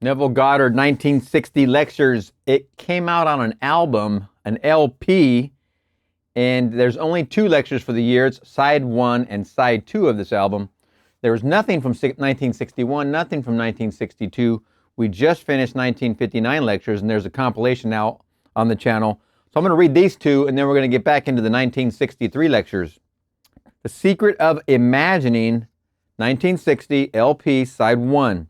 Neville Goddard, 1960 Lectures. It came out on an album, an LP, and there's only 2 lectures for the year. It's side 1 and side 2 of this album. There was nothing from 1961, nothing from 1962. We just finished 1959 lectures, and there's a compilation now on the channel. So I'm going to read these 2, and then we're going to get back into the 1963 lectures. The Secret of Imagining, 1960 LP, side 1.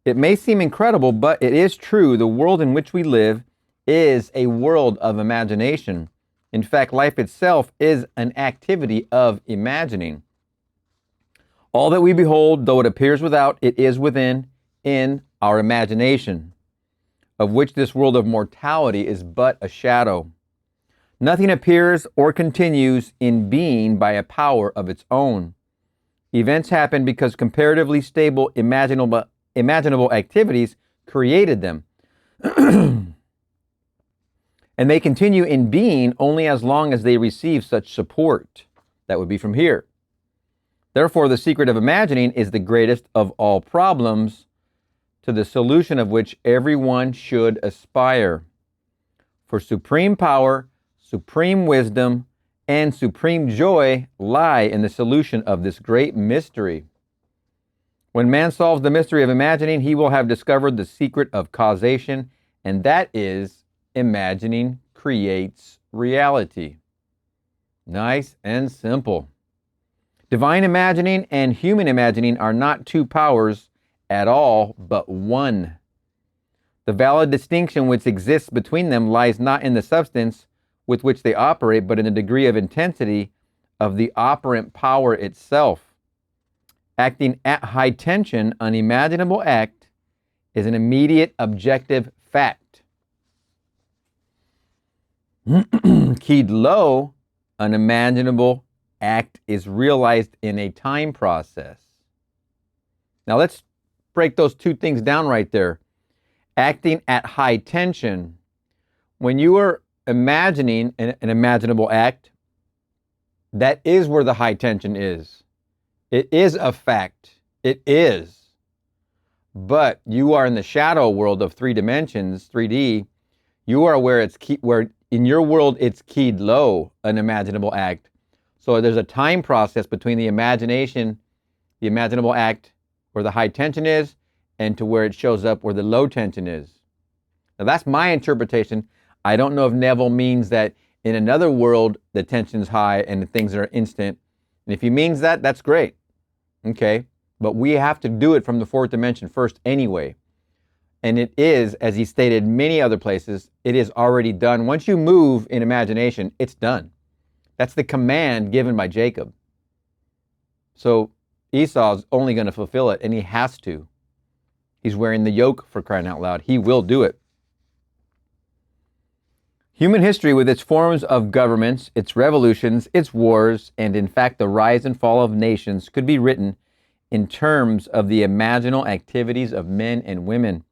It may seem incredible, but it is true. The world in which we live is a world of imagination. In fact, life itself is an activity of imagining. All that we behold, though it appears without, it is within, in our imagination, of which this world of mortality is but a shadow. Nothing appears or continues in being by a power of its own. Events happen because comparatively stable, imaginable activities created them. And they continue in being only as long as they receive such support. That would be from here. Therefore, the secret of imagining is the greatest of all problems, to the solution of which everyone should aspire. For supreme power, supreme wisdom, and supreme joy lie in the solution of this great mystery. When man solves the mystery of imagining, he will have discovered the secret of causation, and that is, imagining creates reality. Nice and simple. Divine imagining and human imagining are not 2 powers at all, but one. The valid distinction which exists between them lies not in the substance with which they operate, but in the degree of intensity of the operant power itself. Acting at high tension, an imaginable act is an immediate objective fact. Keyed low, an imaginable act is realized in a time process. Now let's break those 2 things down right there. Acting at high tension. When you are imagining an imaginable act, that is where the high tension is. It is a fact. It is. But you are in the shadow world of 3 dimensions, 3D. You are where where in your world it's keyed low, an imaginable act. So there's a time process between the imagination, the imaginable act, where the high tension is, and to where it shows up where the low tension is. Now that's my interpretation. I don't know if Neville means that in another world the tension's high and the things are instant. And if he means that, that's great. Okay? But we have to do it from the 4th dimension first anyway. And it is, as he stated many other places, it is already done. Once you move in imagination, it's done. That's the command given by Jacob. So Esau's only going to fulfill it, and he has to. He's wearing the yoke, for crying out loud. He will do it. Human history, with its forms of governments, its revolutions, its wars, and in fact the rise and fall of nations, could be written in terms of the imaginal activities of men and women.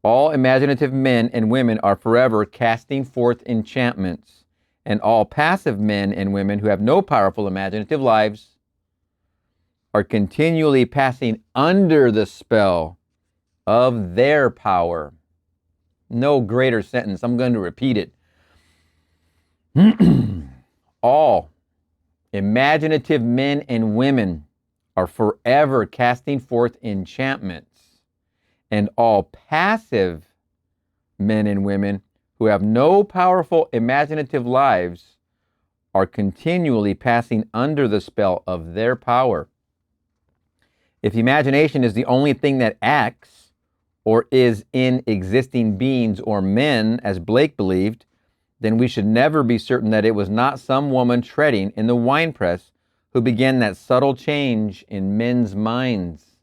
All imaginative men and women are forever casting forth enchantments, and all passive men and women who have no powerful imaginative lives are continually passing under the spell of their power. No greater sentence. I'm going to repeat it. All imaginative men and women are forever casting forth enchantments, and all passive men and women who have no powerful imaginative lives are continually passing under the spell of their power. If imagination is the only thing that acts or is in existing beings or men, as Blake believed, then we should never be certain that it was not some woman treading in the winepress who began that subtle change in men's minds,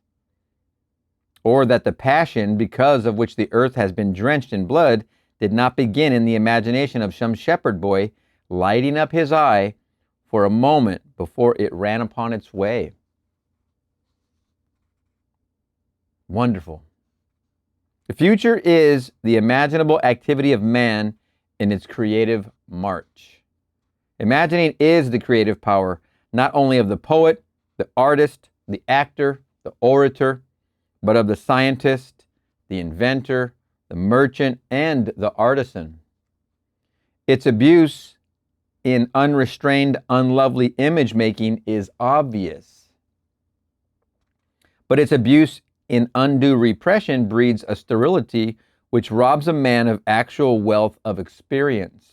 or that the passion because of which the earth has been drenched in blood did not begin in the imagination of some shepherd boy lighting up his eye for a moment before it ran upon its way. Wonderful. The future is the imaginable activity of man in its creative march. Imagining is the creative power, not only of the poet, the artist, the actor, the orator, but of the scientist, the inventor, the merchant, and the artisan. Its abuse in unrestrained, unlovely image making is obvious. But its abuse in undue repression breeds a sterility which robs a man of actual wealth of experience.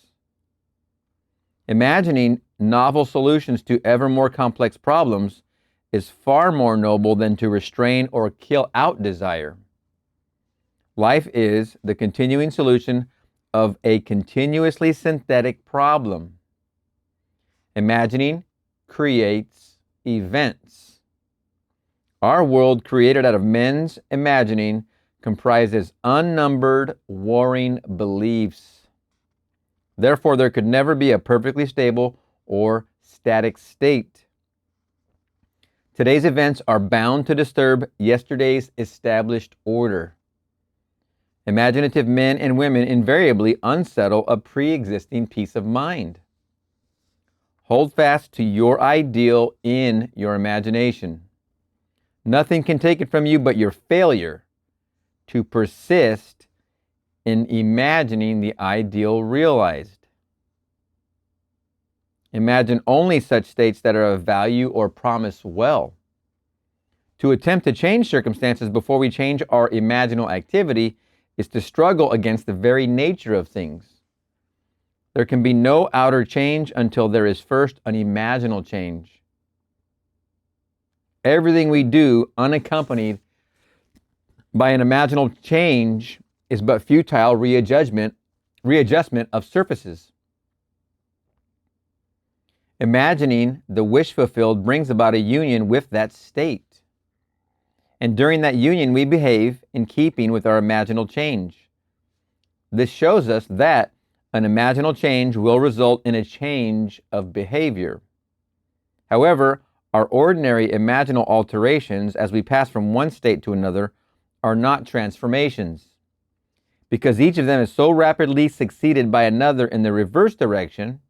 Imagining novel solutions to ever more complex problems is far more noble than to restrain or kill out desire. Life is the continuing solution of a continuously synthetic problem. Imagining creates events. Our world, created out of men's imagining, comprises unnumbered warring beliefs. Therefore, there could never be a perfectly stable or static state. Today's events are bound to disturb yesterday's established order. Imaginative men and women invariably unsettle a pre-existing peace of mind. Hold fast to your ideal in your imagination. Nothing can take it from you but your failure to persist in imagining the ideal realized. Imagine only such states that are of value or promise well. To attempt to change circumstances before we change our imaginal activity is to struggle against the very nature of things. There can be no outer change until there is first an imaginal change. Everything we do unaccompanied by an imaginal change is but futile readjustment of surfaces. Imagining the wish fulfilled brings about a union with that state. And during that union, we behave in keeping with our imaginal change. This shows us that an imaginal change will result in a change of behavior. However, our ordinary imaginal alterations as we pass from one state to another are not transformations, because each of them is so rapidly succeeded by another in the reverse direction.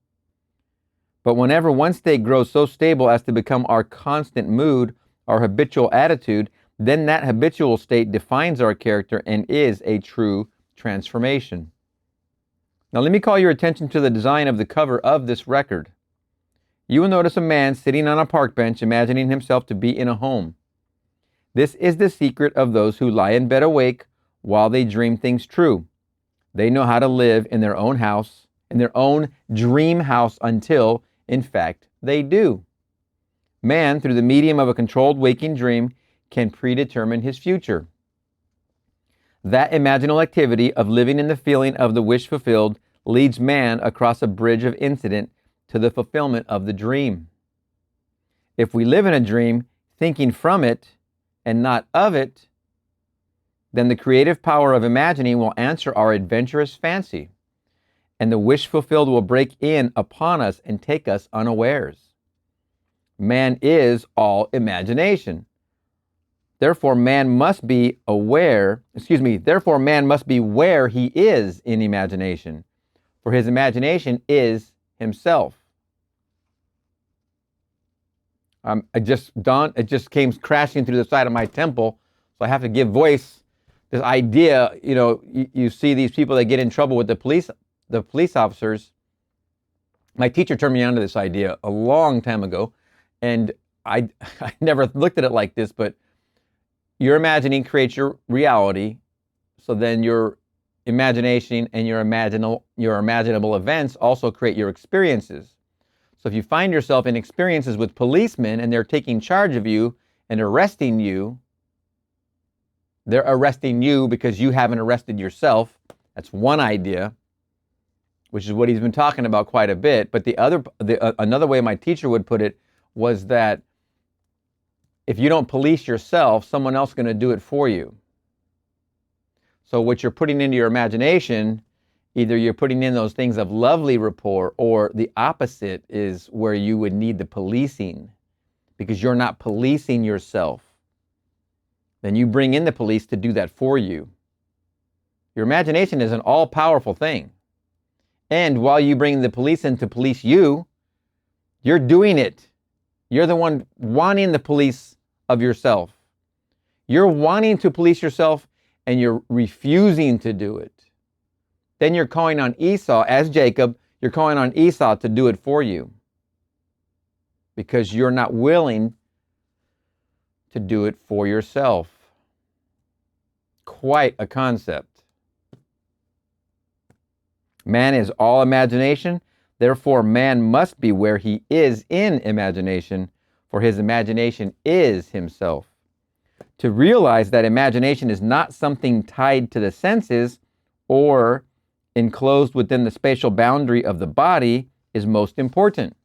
But whenever one state grows so stable as to become our constant mood, our habitual attitude, then that habitual state defines our character and is a true transformation. Now let me call your attention to the design of the cover of this record. You will notice a man sitting on a park bench imagining himself to be in a home. This is the secret of those who lie in bed awake while they dream things true. They know how to live in their own house, in their own dream house until, in fact, they do. Man, through the medium of a controlled waking dream, can predetermine his future. That imaginal activity of living in the feeling of the wish fulfilled leads man across a bridge of incident to the fulfillment of the dream. If we live in a dream, thinking from it and not of it, then the creative power of imagining will answer our adventurous fancy, and the wish fulfilled will break in upon us and take us unawares. Man is all imagination. Therefore, man must be where he is in imagination, for his imagination is himself. It just came crashing through the side of my temple, so I have to give voice. This idea, you see these people that get in trouble with the police officers. My teacher turned me on to this idea a long time ago, and I never looked at it like this, but your imagining creates your reality, so then your imagination and your imaginable events also create your experiences. So if you find yourself in experiences with policemen and they're taking charge of you and arresting you, they're arresting you because you haven't arrested yourself. That's one idea, which is what he's been talking about quite a bit. But another way my teacher would put it was that if you don't police yourself, someone else is going to do it for you. So what you're putting into your imagination, either you're putting in those things of lovely rapport, or the opposite is where you would need the policing, because you're not policing yourself. Then you bring in the police to do that for you. Your imagination is an all-powerful thing. And while you bring the police in to police you, you're doing it. You're the one wanting the police of yourself. You're wanting to police yourself, and you're refusing to do it, then you're calling on Esau, as Jacob, you're calling on Esau to do it for you because you're not willing to do it for yourself. Quite a concept. Man is all imagination, therefore man must be where he is in imagination, for his imagination is himself. To realize that imagination is not something tied to the senses or enclosed within the spatial boundary of the body is most important.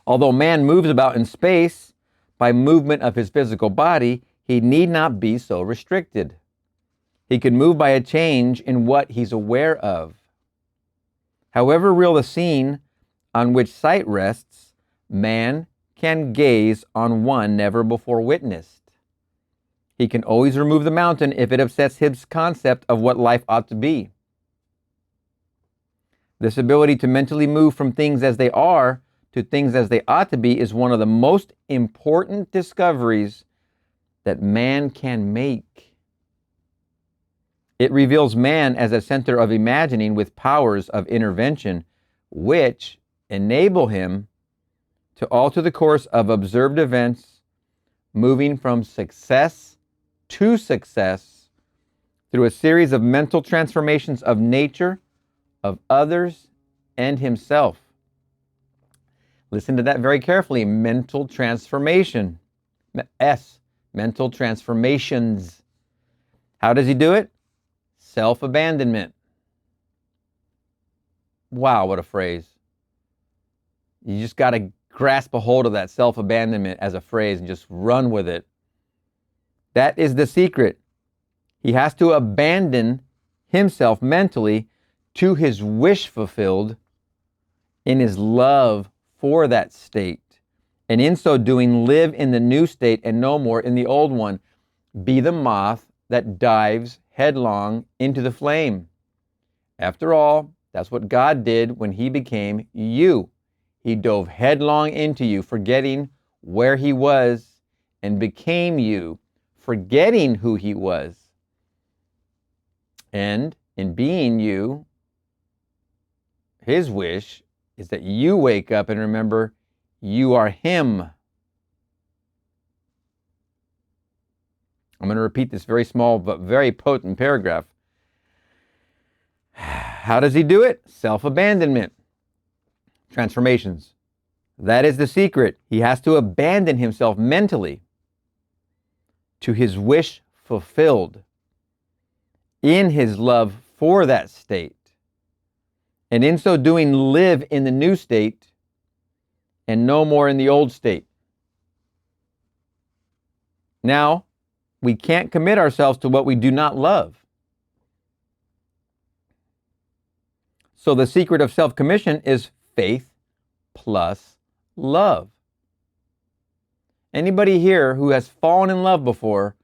Although man moves about in space by movement of his physical body, he need not be so restricted. He can move by a change in what he's aware of. However real the scene on which sight rests, man can gaze on one never before witnessed. He can always remove the mountain if it upsets his concept of what life ought to be. This ability to mentally move from things as they are to things as they ought to be is one of the most important discoveries that man can make. It reveals man as a center of imagining with powers of intervention, which enable him to alter the course of observed events, moving from success to success through a series of mental transformations of nature, of others, and himself. Listen to that very carefully. Mental transformation. S. Mental transformations. How does he do it? Self-abandonment. Wow, what a phrase. You just got to grasp a hold of that self-abandonment as a phrase and just run with it. That is the secret. He has to abandon himself mentally to his wish fulfilled in his love for that state. And in so doing, live in the new state and no more in the old one. Be the moth that dives headlong into the flame. After all, that's what God did when he became you. He dove headlong into you, forgetting where he was, and became you, forgetting who he was. And in being you, his wish is that you wake up and remember you are him. I'm going to repeat this very small but very potent paragraph. How does he do it? Self-abandonment. Transformations. That is the secret. He has to abandon himself mentally to his wish fulfilled in his love for that state. And in so doing, live in the new state and no more in the old state. Now, we can't commit ourselves to what we do not love. So the secret of self-commission is faith plus love. Anybody here who has fallen in love before,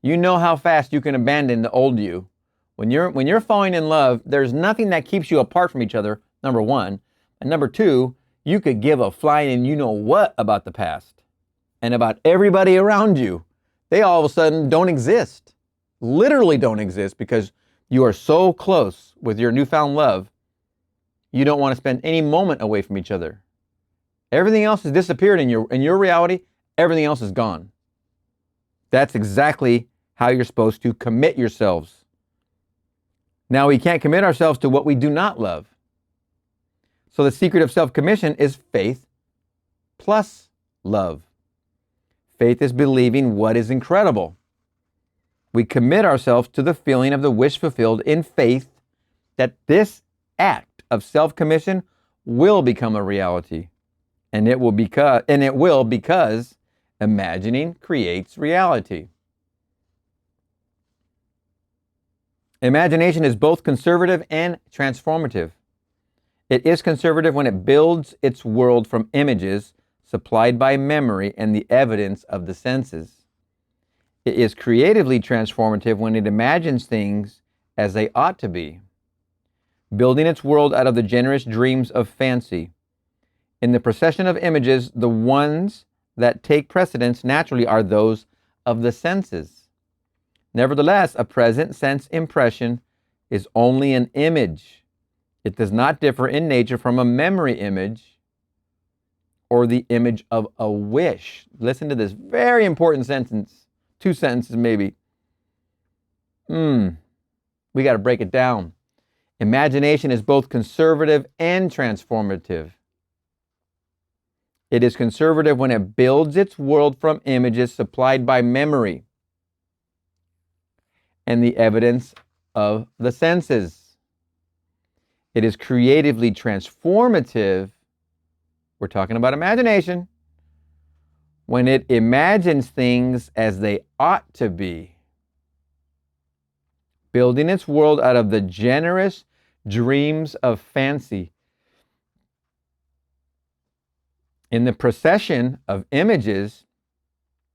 you know how fast you can abandon the old you. When you're falling in love, there's nothing that keeps you apart from each other, number one. And number two, you could give a flying you know what about the past and about everybody around you. They all of a sudden don't exist, literally don't exist, because you are so close with your newfound love, you don't want to spend any moment away from each other. Everything else has disappeared in your reality. Everything else is gone. That's exactly how you're supposed to commit yourselves. Now, we can't commit ourselves to what we do not love. So the secret of self-commission is faith plus love. Faith is believing what is incredible. We commit ourselves to the feeling of the wish fulfilled in faith that this act of self-commission will become a reality. And it will because imagining creates reality. Imagination is both conservative and transformative. It is conservative when it builds its world from images supplied by memory and the evidence of the senses. It is creatively transformative when it imagines things as they ought to be, building its world out of the generous dreams of fancy. In the procession of images, the ones that take precedence naturally are those of the senses. Nevertheless, a present sense impression is only an image. It does not differ in nature from a memory image or the image of a wish. Listen to this very important sentence. 2 sentences maybe. We got to break it down. Imagination is both conservative and transformative. It is conservative when it builds its world from images supplied by memory and the evidence of the senses. It is creatively transformative, we're talking about imagination, when it imagines things as they ought to be, building its world out of the generous dreams of fancy. In the procession of images,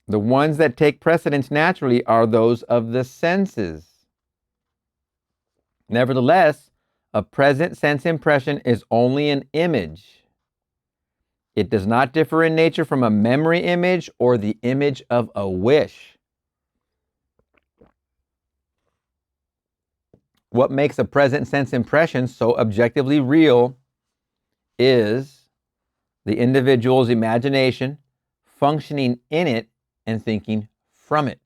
the ones that take precedence naturally are those of the senses. Nevertheless, a present sense impression is only an image. It does not differ in nature from a memory image or the image of a wish. What makes a present sense impression so objectively real is the individual's imagination functioning in it and thinking from it.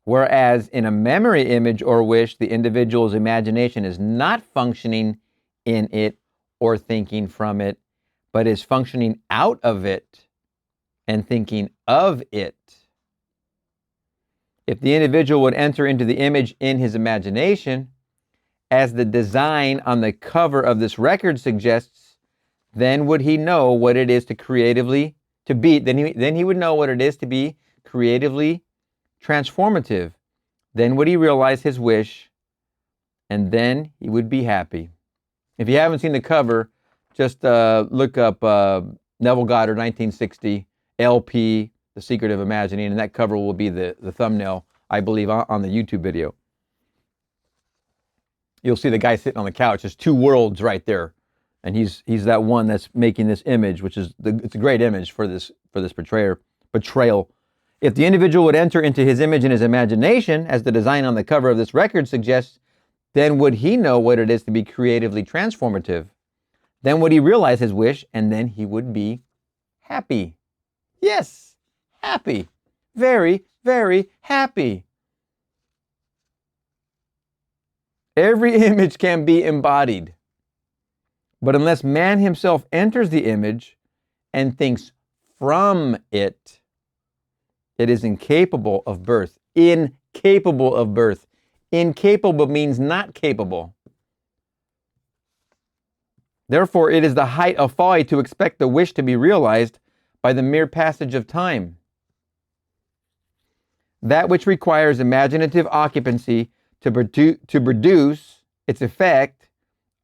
Whereas in a memory image or wish, the individual's imagination is not functioning in it or thinking from it, but is functioning out of it and thinking of it. If the individual would enter into the image in his imagination, as the design on the cover of this record suggests, then would he know what it is to creatively to be, then he would know what it is to be creatively transformative. Then would he realize his wish, and then he would be happy. If you haven't seen the cover, just look up Neville Goddard, 1960, LP, The Secret of Imagining, and that cover will be the thumbnail, I believe, on the YouTube video. You'll see the guy sitting on the couch. There's 2 worlds right there, and he's that one that's making this image, which is it's a great image for this portrayal. If the individual would enter into his image in his imagination, as the design on the cover of this record suggests, then would he know what it is to be creatively transformative. Then would he realize his wish, and then he would be happy. Yes, happy. Very, very happy. Every image can be embodied, but unless man himself enters the image and thinks from it, it is incapable of birth. Incapable of birth. Incapable means not capable. Therefore, it is the height of folly to expect the wish to be realized by the mere passage of time. That which requires imaginative occupancy to produce its effect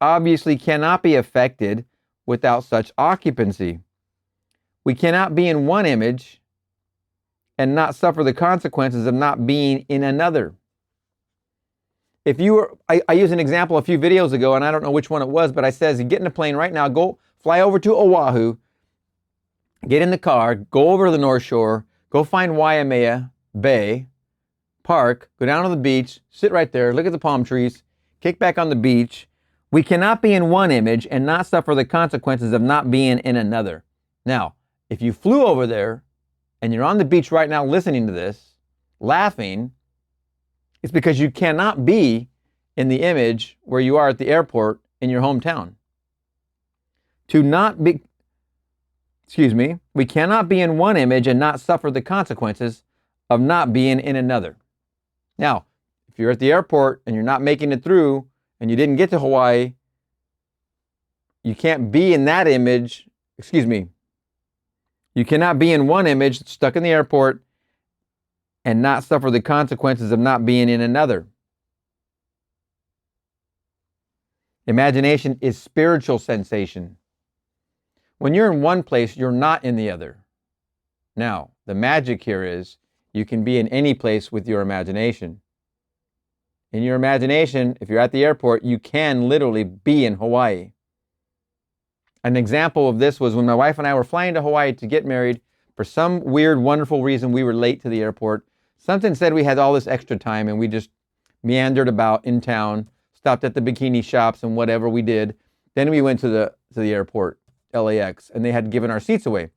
obviously cannot be effected without such occupancy. We cannot be in one image and not suffer the consequences of not being in another. If you were, I used an example a few videos ago, and I don't know which one it was, but I says, you get in a plane right now, go fly over to Oahu, get in the car, go over to the North Shore, go find Waimea Bay, park, go down to the beach, sit right there, look at the palm trees, kick back on the beach. We cannot be in one image and not suffer the consequences of not being in another. Now, if you flew over there and you're on the beach right now listening to this, laughing, it's because you cannot be in the image where you are at the airport in your hometown. We cannot be in one image and not suffer the consequences of not being in another. Now, if you're at the airport and you're not making it through and you didn't get to Hawaii, you can't be in that image, you cannot be in one image stuck in the airport and not suffer the consequences of not being in another. Imagination is spiritual sensation. When you're in one place, you're not in the other. Now, the magic here is you can be in any place with your imagination. In your imagination, if you're at the airport, you can literally be in Hawaii. An example of this was when my wife and I were flying to Hawaii to get married For some weird, wonderful reason, we were late to the airport. Something said we had all this extra time, and we just meandered about in town, stopped at the bikini shops and whatever we did. Then we went to the airport, LAX, and they had given our seats away.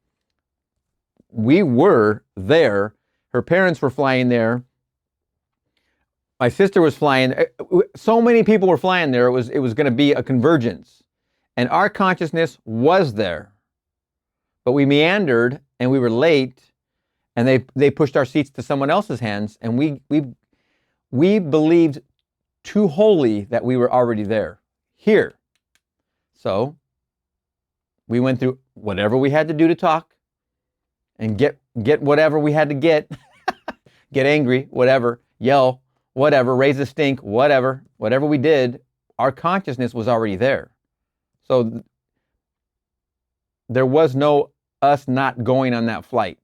We were there. Her parents were flying there. My sister was flying. So many people were flying there. It was going to be a convergence. And our consciousness was there. But we meandered and we were late, and they pushed our seats to someone else's hands, and we believed too wholly that we were already there. Here. So we went through whatever we had to do to talk and get whatever we had to get. Get angry, whatever, yell, whatever, raise a stink, whatever we did, our consciousness was already there. So there was no us not going on that flight.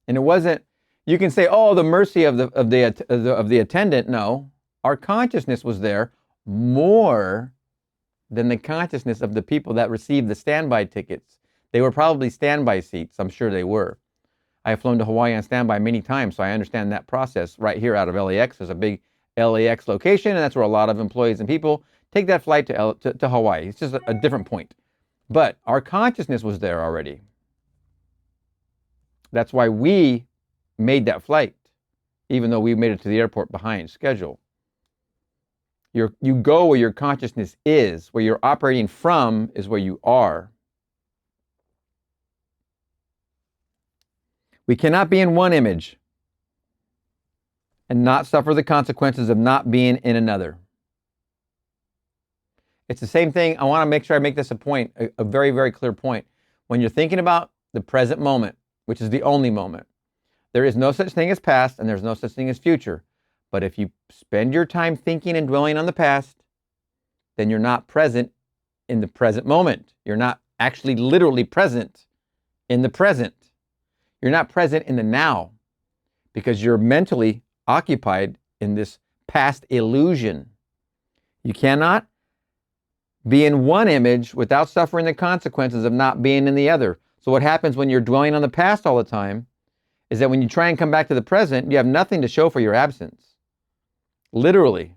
And it wasn't, you can say, oh, the mercy of the attendant. No, our consciousness was there more than the consciousness of the people that received the standby tickets. They were probably standby seats. I'm sure they were. I have flown to Hawaii on standby many times, so I understand that process right here out of LAX. There's a big LAX location, and that's where a lot of employees and people take that flight to Hawaii. It's just a different point. But our consciousness was there already. That's why we made that flight, even though we made it to the airport behind schedule. You go where your consciousness is, where you're operating from is where you are. We cannot be in one image and not suffer the consequences of not being in another. It's the same thing. I want to make sure I make this a point, a very, very clear point. When you're thinking about the present moment, which is the only moment, there is no such thing as past and there's no such thing as future. But if you spend your time thinking and dwelling on the past, then you're not present in the present moment. You're not actually literally present in the present. You're not present in the now because you're mentally occupied in this past illusion. You cannot be in one image without suffering the consequences of not being in the other. So what happens when you're dwelling on the past all the time is that when you try and come back to the present, you have nothing to show for your absence. Literally.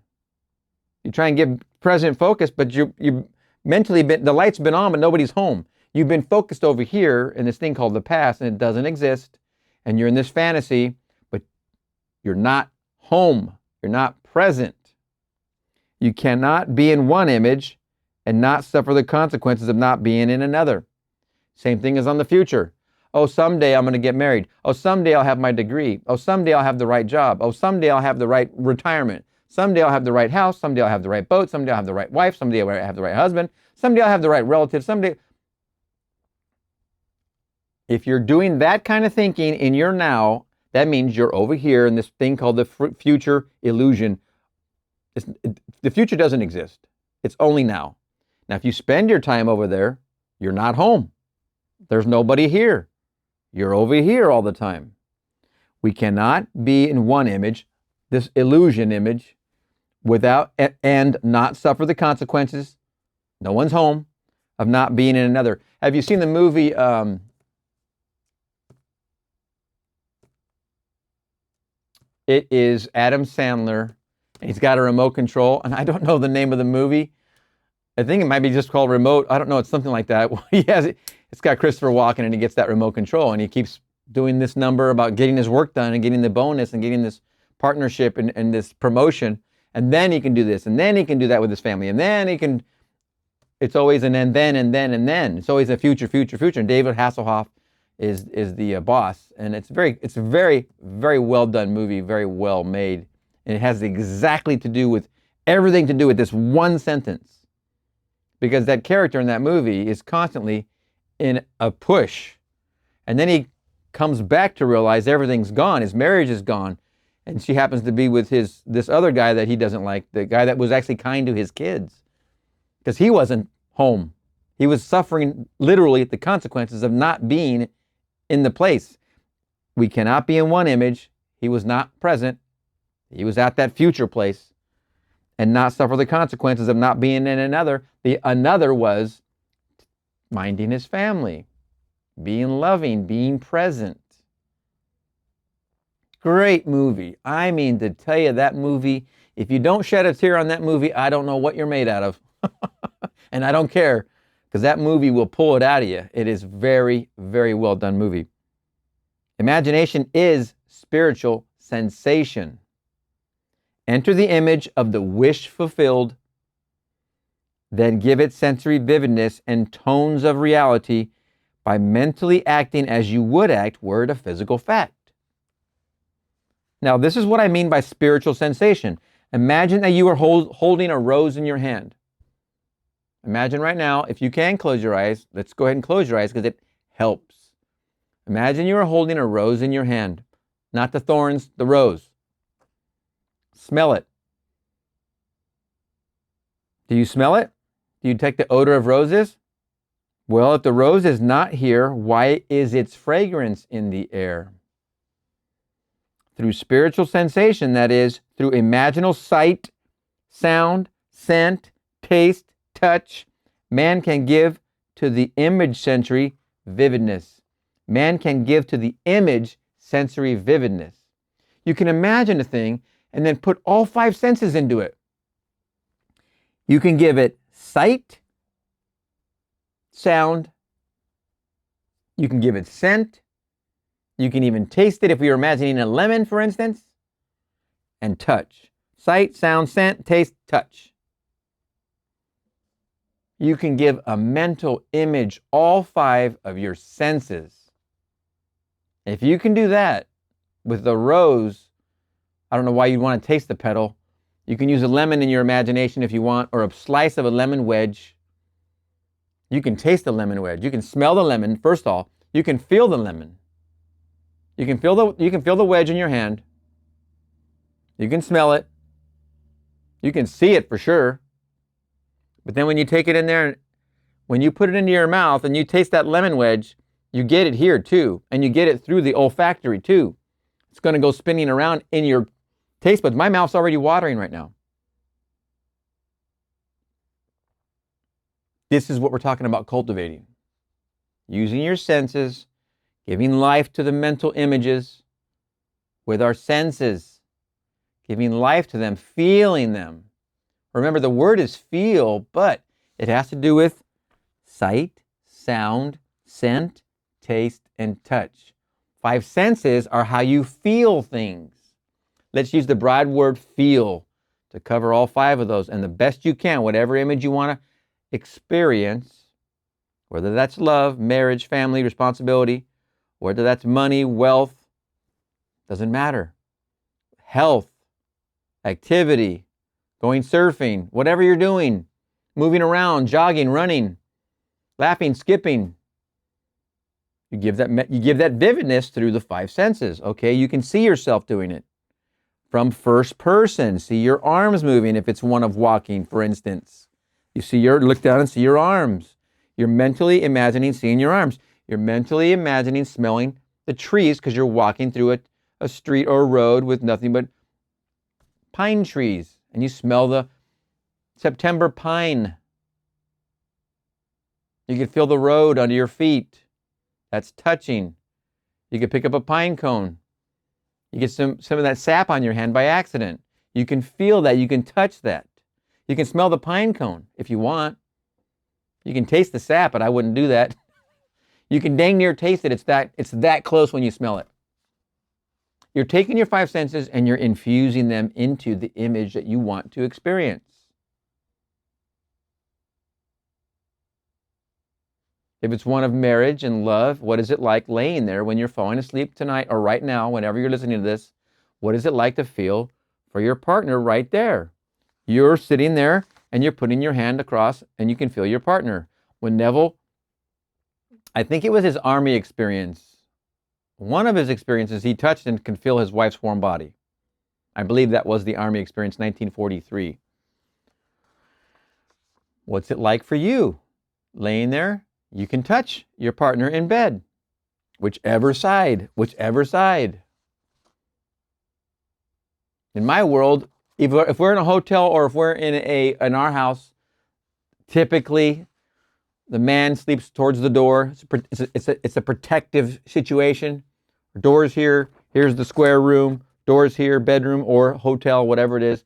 You try and get present focus, but you mentally, the light's been on, but nobody's home. You've been focused over here in this thing called the past, and it doesn't exist. And you're in this fantasy, but you're not home. You're not present. You cannot be in one image and not suffer the consequences of not being in another. Same thing as on the future. Oh, someday I'm going to get married. Oh, someday I'll have my degree. Oh, someday I'll have the right job. Oh, someday I'll have the right retirement. Someday I'll have the right house. Someday I'll have the right boat. Someday I'll have the right wife. Someday I'll have the right husband. Someday I'll have the right relative. Someday. If you're doing that kind of thinking in your now, that means you're over here in this thing called the future illusion. The future doesn't exist. It's only now. Now, if you spend your time over there, you're not home. There's nobody here. You're over here all the time. We cannot be in one image, this illusion image, without and not suffer the consequences. No one's home of not being in another. Have you seen the movie? It is Adam Sandler, and he's got a remote control, and I don't know the name of the movie. I think it might be just called Remote. I don't know. It's something like that. It's got Christopher Walken, and he gets that remote control, and he keeps doing this number about getting his work done and getting the bonus and getting this partnership and this promotion, and then he can do this, and then he can do that with his family, and then he can. It's always an and then. It's always a future. And David Hasselhoff is the boss, and it's a very, very well done movie, very well made, and it has everything to do with this one sentence. Because that character in that movie is constantly in a push. And then he comes back to realize everything's gone. His marriage is gone. And she happens to be with this other guy that he doesn't like, the guy that was actually kind to his kids. Because he wasn't home. He was suffering literally the consequences of not being in the place. We cannot be in one image. He was not present. He was at that future place. And not suffer the consequences of not being in another. The another was minding his family, being loving, being present. Great movie. I mean, to tell you, that movie, if you don't shed a tear on that movie, I don't know what you're made out of. And I don't care, because that movie will pull it out of you. It is very, very well done movie. Imagination is spiritual sensation. Enter the image of the wish fulfilled, then give it sensory vividness and tones of reality by mentally acting as you would act were it a physical fact. Now, this is what I mean by spiritual sensation. Imagine that you are holding a rose in your hand. Imagine right now, if you can close your eyes, let's go ahead and close your eyes because it helps. Imagine you are holding a rose in your hand, not the thorns, the rose. Smell it. Do you smell it? Do you detect the odor of roses? Well, if the rose is not here, why is its fragrance in the air? Through spiritual sensation, that is, through imaginal sight, sound, scent, taste, touch, man can give to the image sensory vividness. Man can give to the image sensory vividness. You can imagine a thing and then put all 5 senses into it. You can give it sight, sound, you can give it scent, you can even taste it if we were imagining a lemon, for instance, and touch. Sight, sound, scent, taste, touch. You can give a mental image all 5 of your senses. If you can do that with the rose, I don't know why you'd want to taste the petal. You can use a lemon in your imagination if you want, or a slice of a lemon wedge. You can taste the lemon wedge. You can smell the lemon. First of all, you can feel the lemon. You can feel the wedge in your hand. You can smell it. You can see it for sure. But then when you take it in there, when you put it into your mouth and you taste that lemon wedge, you get it here too. And you get it through the olfactory too. It's going to go spinning around in your taste buds. My mouth's already watering right now. This is what we're talking about cultivating. Using your senses, giving life to the mental images with our senses, giving life to them, feeling them. Remember, the word is feel, but it has to do with sight, sound, scent, taste, and touch. 5 senses are how you feel things. Let's use the broad word feel to cover all 5 of those. And the best you can, whatever image you want to experience, whether that's love, marriage, family, responsibility, whether that's money, wealth, doesn't matter. Health, activity, going surfing, whatever you're doing, moving around, jogging, running, laughing, skipping. You give that vividness through the 5 senses. Okay, you can see yourself doing it. From first person, see your arms moving if it's one of walking, for instance. Look down and see your arms. You're mentally imagining seeing your arms. You're mentally imagining smelling the trees because you're walking through a street or a road with nothing but pine trees. And you smell the September pine. You can feel the road under your feet. That's touching. You can pick up a pine cone. You get some of that sap on your hand by accident. You can feel that. You can touch that. You can smell the pine cone if you want. You can taste the sap, but I wouldn't do that. You can dang near taste it. It's that close when you smell it. You're taking your 5 senses and you're infusing them into the image that you want to experience. If it's one of marriage and love, what is it like laying there when you're falling asleep tonight or right now, whenever you're listening to this? What is it like to feel for your partner right there? You're sitting there and you're putting your hand across and you can feel your partner. When Neville, I think it was his army experience, one of his experiences, he touched and could feel his wife's warm body. I believe that was the army experience, 1943. What's it like for you? Laying there, you can touch your partner in bed, whichever side. In my world, if we're in a hotel or if we're in our house, typically The man sleeps towards the door. It's a protective situation. Doors here. Here's the square room. Doors here, bedroom or hotel, whatever it is.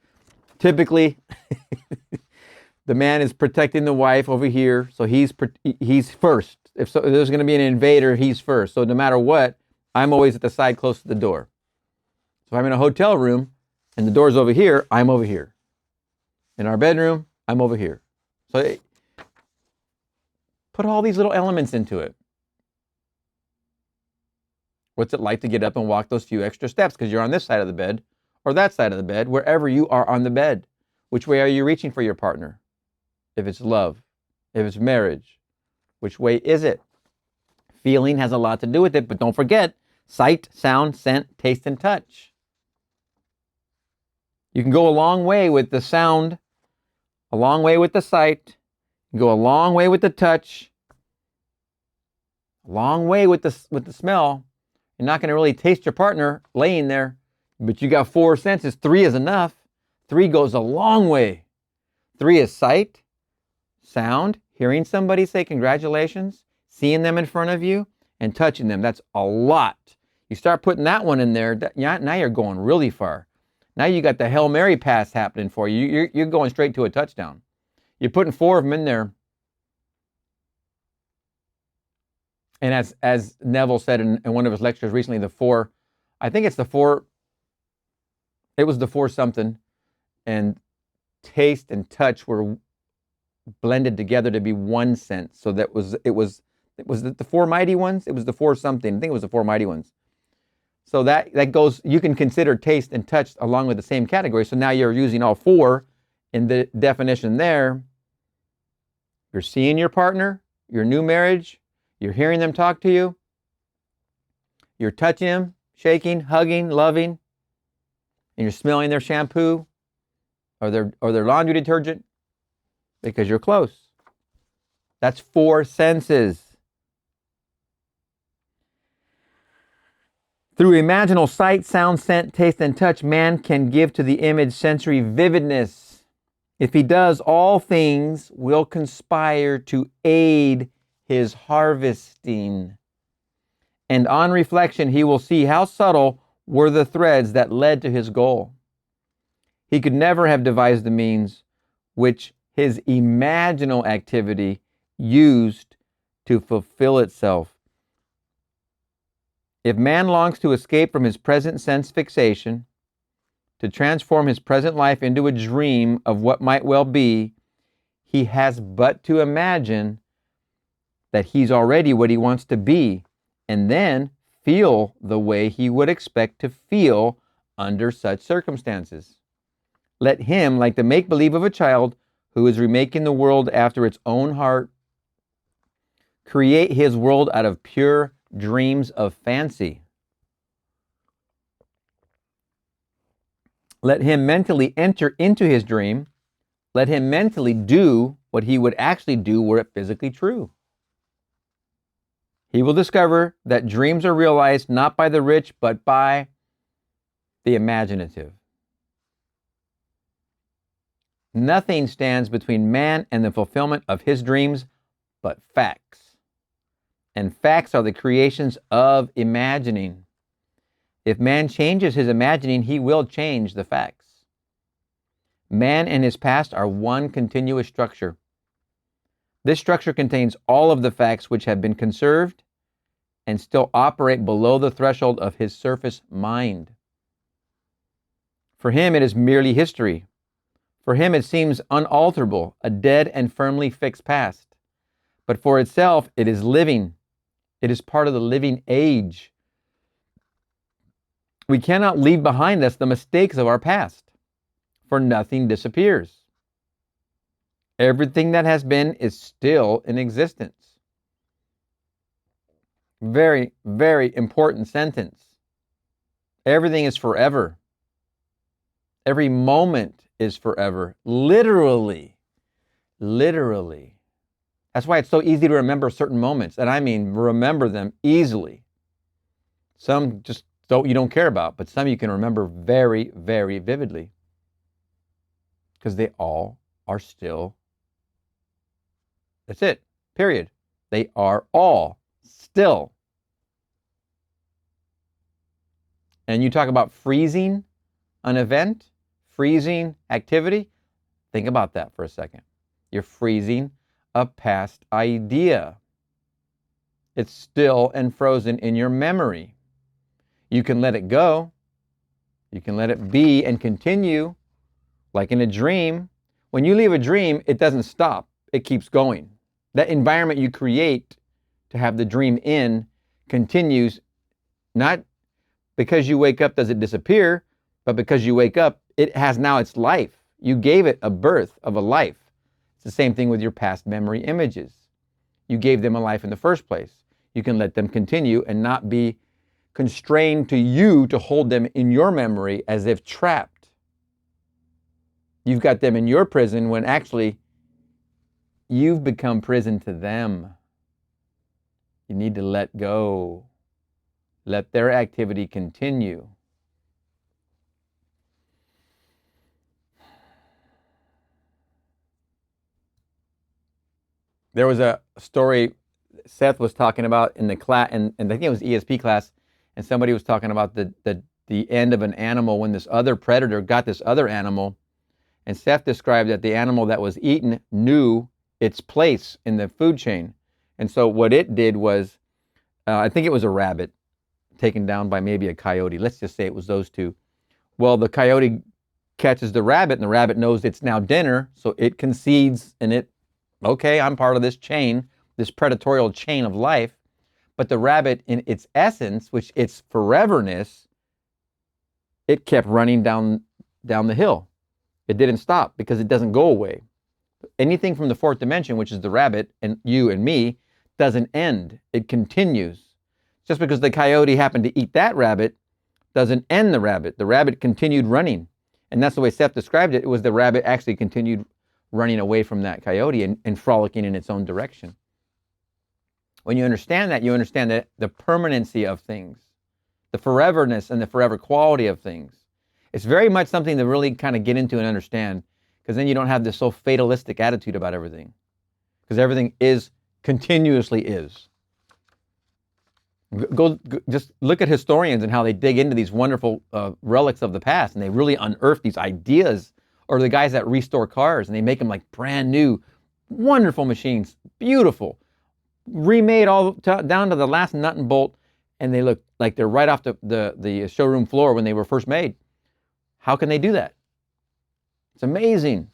Typically, the man is protecting the wife over here, so he's first. If there's going to be an invader, he's first. So no matter what, I'm always at the side close to the door. So if I'm in a hotel room and the door's over here, I'm over here. In our bedroom, I'm over here. So put all these little elements into it. What's it like to get up and walk those few extra steps because you're on this side of the bed or that side of the bed, wherever you are on the bed? Which way are you reaching for your partner? If it's love, if it's marriage, which way is it? Feeling has a lot to do with it, but don't forget sight, sound, scent, taste, and touch. You can go a long way with the sound, a long way with the sight, you can go a long way with the touch, a long way with the smell. You're not going to really taste your partner laying there, but you got 4 senses. 3 is enough. 3 goes a long way. 3 is sight, sound, hearing somebody say congratulations, seeing them in front of you, and touching them. That's a lot. You start putting that one in there, now you're going really far. Now you got the Hail Mary pass happening for you. You're going straight to a touchdown. You're putting 4 of them in there. And as Neville said in one of his lectures recently, it was the 4 something, and taste and touch were blended together to be 1 sense. So it was the 4 mighty ones. It was the 4 something. I think it was the 4 mighty ones. So that goes. You can consider taste and touch along with the same category. So now you're using all 4 in the definition there. You're seeing your partner, your new marriage. You're hearing them talk to you. You're touching them, shaking, hugging, loving, and you're smelling their shampoo or their laundry detergent because you're close. That's 4 senses. Through imaginal sight, sound, scent, taste, and touch, man can give to the image sensory vividness. If he does, all things will conspire to aid his harvesting. And on reflection, he will see how subtle were the threads that led to his goal. He could never have devised the means which his imaginal activity used to fulfill itself. If man longs to escape from his present sense fixation, to transform his present life into a dream of what might well be, he has but to imagine that he's already what he wants to be, and then feel the way he would expect to feel under such circumstances. Let him, like the make-believe of a child who is remaking the world after its own heart, create his world out of pure dreams of fancy. Let him mentally enter into his dream. Let him mentally do what he would actually do were it physically true. He will discover that dreams are realized not by the rich, but by the imaginative. Nothing stands between man and the fulfillment of his dreams but facts. And facts are the creations of imagining. If man changes his imagining, he will change the facts. Man and his past are one continuous structure. This structure contains all of the facts which have been conserved and still operate below the threshold of his surface mind. For him, it is merely history. For him, it seems unalterable, a dead and firmly fixed past. But for itself, it is living. It is part of the living age. We cannot leave behind us the mistakes of our past, for nothing disappears. Everything that has been is still in existence. Very, very important sentence. Everything is forever. Every moment is forever. Literally. Literally. That's why it's so easy to remember certain moments. And I mean, remember them easily. Some just you don't care about, but some you can remember very, very vividly. Because they all are still, that's it. Period. They are all still. And you talk about freezing an event, freezing activity. Think about that for a second. You're freezing a past idea. It's still and frozen in your memory. You can let it go. You can let it be and continue, like in a dream. When you leave a dream, it doesn't stop. It keeps going. That environment you create to have the dream in continues, not because you wake up does it disappear, but because you wake up, it has now its life. You gave it a birth of a life. It's the same thing with your past memory images. You gave them a life in the first place. You can let them continue and not be constrained to you to hold them in your memory as if trapped. You've got them in your prison when actually you've become prison to them. You need to let go. Let their activity continue. There was a story Seth was talking about in the class, and I think it was ESP class, and somebody was talking about the end of an animal when this other predator got this other animal, and Seth described that the animal that was eaten knew its place in the food chain. And so what it did was, I think it was a rabbit taken down by maybe a coyote. Let's just say it was those two. Well, the coyote catches the rabbit, and the rabbit knows it's now dinner, so it concedes, and okay, I'm part of this chain, this predatorial chain of life. But the rabbit, in its essence, which its foreverness, it kept running down the hill. It didn't stop because it doesn't go away. Anything from the fourth dimension, which is the rabbit and you and me, doesn't end. It continues. Just because the coyote happened to eat that rabbit doesn't end the rabbit. The rabbit continued running. And that's the way Seth described it. It was the rabbit actually continued running away from that coyote and frolicking in its own direction. When you understand that, you understand that the permanency of things, the foreverness and the forever quality of things. It's very much something to really kind of get into and understand, because then you don't have this so fatalistic attitude about everything, because everything is continuously is. Just look at historians and how they dig into these wonderful relics of the past, and they really unearth these ideas, or the guys that restore cars and they make them like brand new, wonderful machines, beautiful, remade all down to the last nut and bolt, and they look like they're right off the showroom floor when they were first made. How can they do that? It's amazing.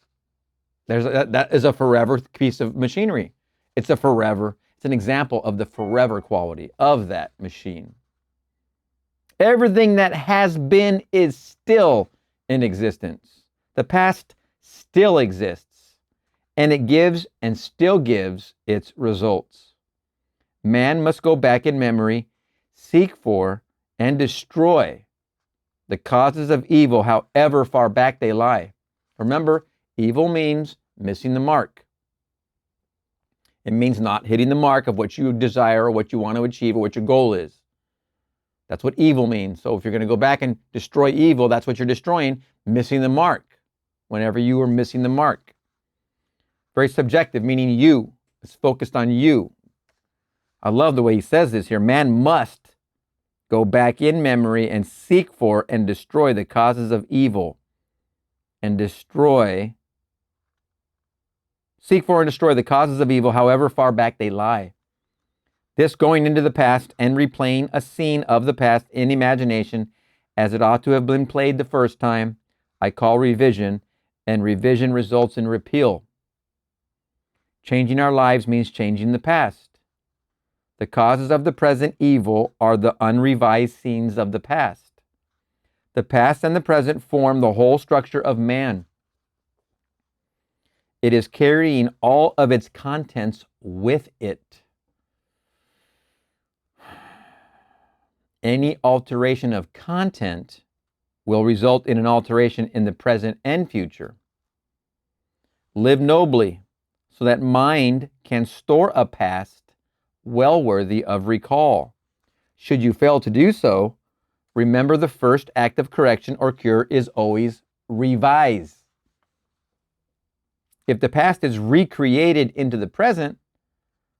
That is a forever piece of machinery. It's an example of the forever quality of that machine. Everything that has been is still in existence. The past still exists, and it gives and still gives its results. Man must go back in memory, seek for, and destroy the causes of evil, however far back they lie. Remember, evil means missing the mark. It means not hitting the mark of what you desire or what you want to achieve or what your goal is. That's what evil means. So if you're going to go back and destroy evil, that's what you're destroying, missing the mark. Whenever you are missing the mark. Very subjective, meaning you. It's focused on you. I love the way he says this here. Man must go back in memory and seek for and destroy the causes of evil. And seek for and destroy the causes of evil, however far back they lie. This going into the past and replaying a scene of the past in imagination as it ought to have been played the first time, I call revision, and revision results in repeal. Changing our lives means changing the past. The causes of the present evil are the unrevised scenes of the past. The past and the present form the whole structure of man. It is carrying all of its contents with it. Any alteration of content will result in an alteration in the present and future. Live nobly so that mind can store a past well worthy of recall. Should you fail to do so, remember the first act of correction or cure is always revise. If the past is recreated into the present,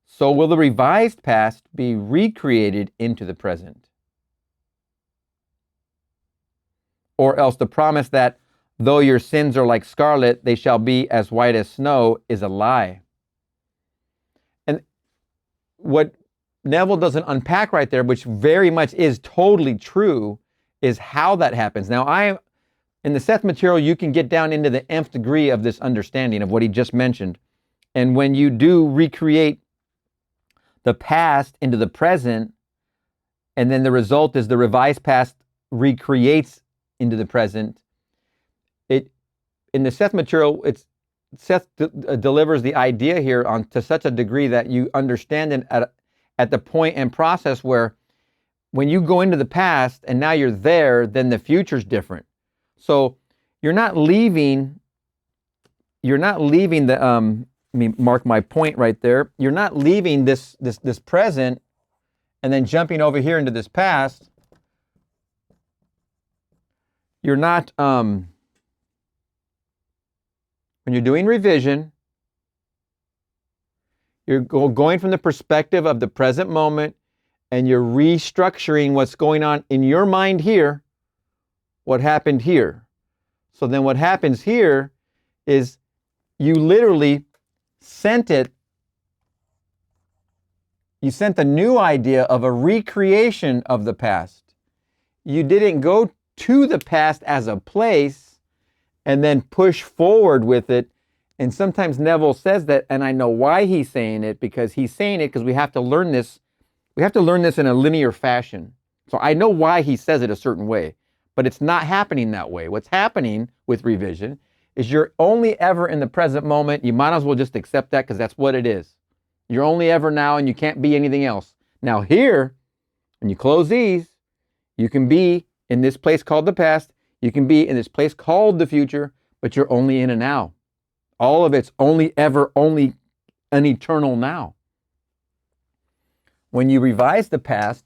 so will the revised past be recreated into the present. Or else the promise that though your sins are like scarlet, they shall be as white as snow is a lie. And what Neville doesn't unpack right there, which very much is totally true, is how that happens. Now, in the Seth material, you can get down into the nth degree of this understanding of what he just mentioned. And when you do recreate the past into the present, and then the result is the revised past recreates into the present, in the Seth material, Seth delivers the idea here to such a degree that you understand it at the point and process where when you go into the past and now you're there, then the future's different. So you're not leaving the let me mark my point right there. You're not leaving this present and then jumping over here into this past. You're not when you're doing revision, you're going from the perspective of the present moment, and you're restructuring what's going on in your mind here, what happened here. So then what happens here is you literally sent a new idea of a recreation of the past. You didn't go to the past as a place and then push forward with it. And sometimes Neville says that, and I know why he's saying it, because he's saying it because we have to learn this. We have to learn this in a linear fashion. So I know why he says it a certain way, but it's not happening that way. What's happening with revision is you're only ever in the present moment. You might as well just accept that because that's what it is. You're only ever now and you can't be anything else. Now here, when you close these, you can be in this place called the past. You can be in this place called the future, but you're only in a now. All of it's only an eternal now. When you revise the past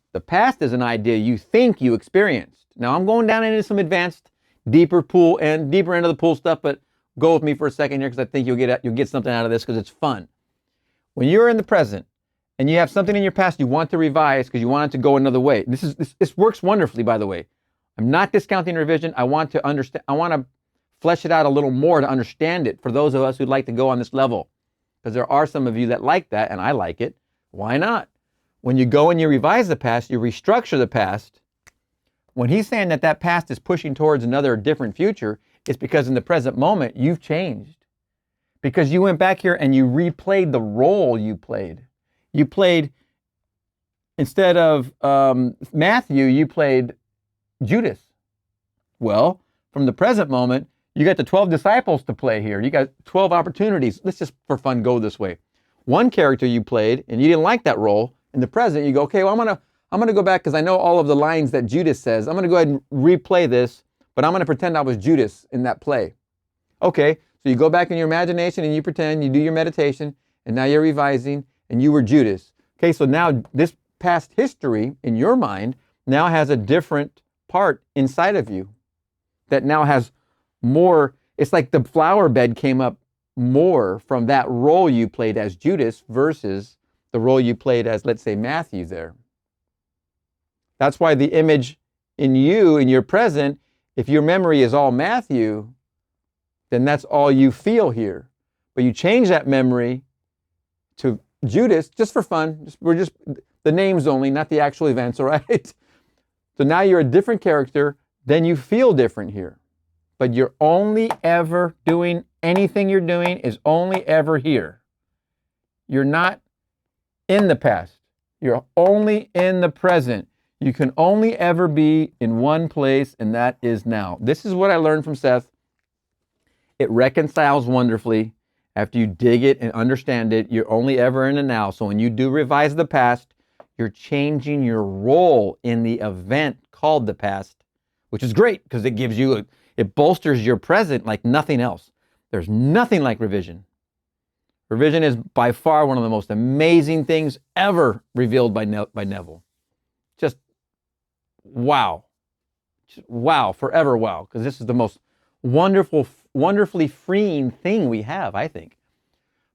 is an idea you think you experienced. Now I'm going down into some advanced, deeper end of the pool stuff, but go with me for a second here because I think you'll get something out of this because it's fun. When you're in the present and you have something in your past you want to revise because you want it to go another way. This works wonderfully, by the way. I'm not discounting revision. I want to flesh it out a little more to understand it for those of us who'd like to go on this level. Because there are some of you that like that, and I like it. Why not? When you go and you revise the past, you restructure the past. When he's saying that past is pushing towards another different future, it's because in the present moment, you've changed. Because you went back here and you replayed the role you played. You played, instead of Matthew, you played Judas. Well, from the present moment, you got the 12 disciples to play here. You got 12 opportunities. Let's just, for fun, go this way. One character you played, and you didn't like that role. In the present, you go, okay, well, I'm gonna go back because I know all of the lines that Judas says. I'm gonna go ahead and replay this, but I'm gonna pretend I was Judas in that play. Okay, so you go back in your imagination and you pretend, you do your meditation, and now you're revising, and you were Judas. Okay, so now this past history in your mind now has a different part inside of you that now has more. It's like the flower bed came up more from that role you played as Judas versus the role you played as, let's say, Matthew there. That's why the image in you, in your present, if your memory is all Matthew, then that's all you feel here. But you change that memory to Judas, just for fun. We're just the names only, not the actual events, all right? So now you're a different character, then you feel different here. But you're only ever doing, anything you're doing is only ever here. You're not in the past. You're only in the present. You can only ever be in one place, and that is now. This is what I learned from Seth. It reconciles wonderfully. After you dig it and understand it, you're only ever in the now. So when you do revise the past, you're changing your role in the event called the past, which is great because it gives you, it bolsters your present like nothing else. There's nothing like revision. Revision is by far one of the most amazing things ever revealed by Neville. Just wow. Just wow, forever wow, because this is the most wonderfully freeing thing we have, I think.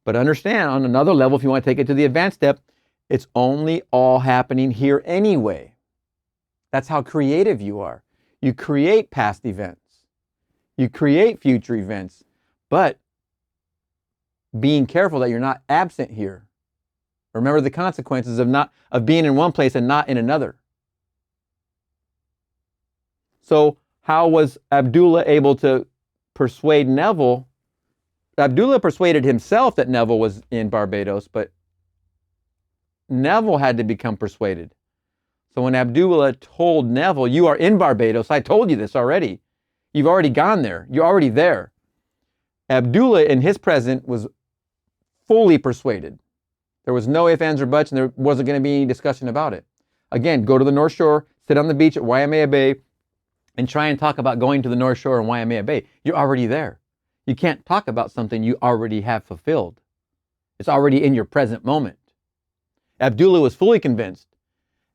But understand, on another level, if you want to take it to the advanced step, it's only all happening here anyway. That's how creative you are. You create past events. You create future events, but being careful that you're not absent here. Remember the consequences of being in one place and not in another. So how was Abdullah able to persuade Neville? Abdullah persuaded himself that Neville was in Barbados, but Neville had to become persuaded. So when Abdullah told Neville, you are in Barbados, I told you this already. You've already gone there. You're already there. Abdullah, in his present, was fully persuaded. There was no ifs, ands, or buts, and there wasn't going to be any discussion about it. Again, go to the North Shore, sit on the beach at Waimea Bay, and try and talk about going to the North Shore and Waimea Bay. You're already there. You can't talk about something you already have fulfilled. It's already in your present moment. Abdullah was fully convinced.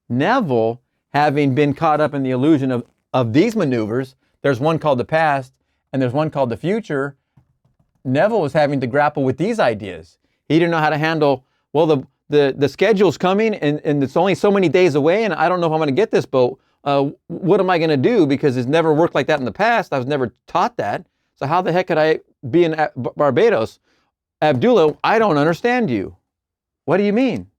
Neville, having been caught up in the illusion of these maneuvers, there's one called the past and there's one called the future. Neville was having to grapple with these ideas. He didn't know how to handle, well, the schedule's coming and it's only so many days away and I don't know if I'm going to get this boat. What am I going to do? Because it's never worked like that in the past. I was never taught that. So how the heck could I be in Barbados? Abdullah, I don't understand you. What do you mean?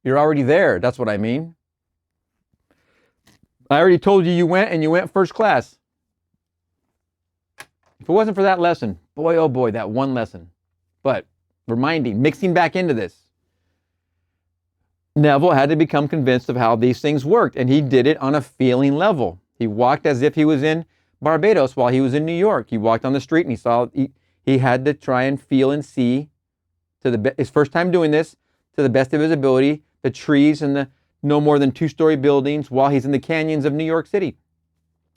You're already there. That's what I mean. I already told you you went and you went first class. If it wasn't for that lesson, boy, oh boy, that one lesson. But mixing back into this. Neville had to become convinced of how these things worked, and he did it on a feeling level. He walked as if he was in Barbados while he was in New York. He walked on the street and he saw, he had to try and feel and see, his first time doing this, to the best of his ability, the trees and the no more than 2-story buildings while he's in the canyons of New York City.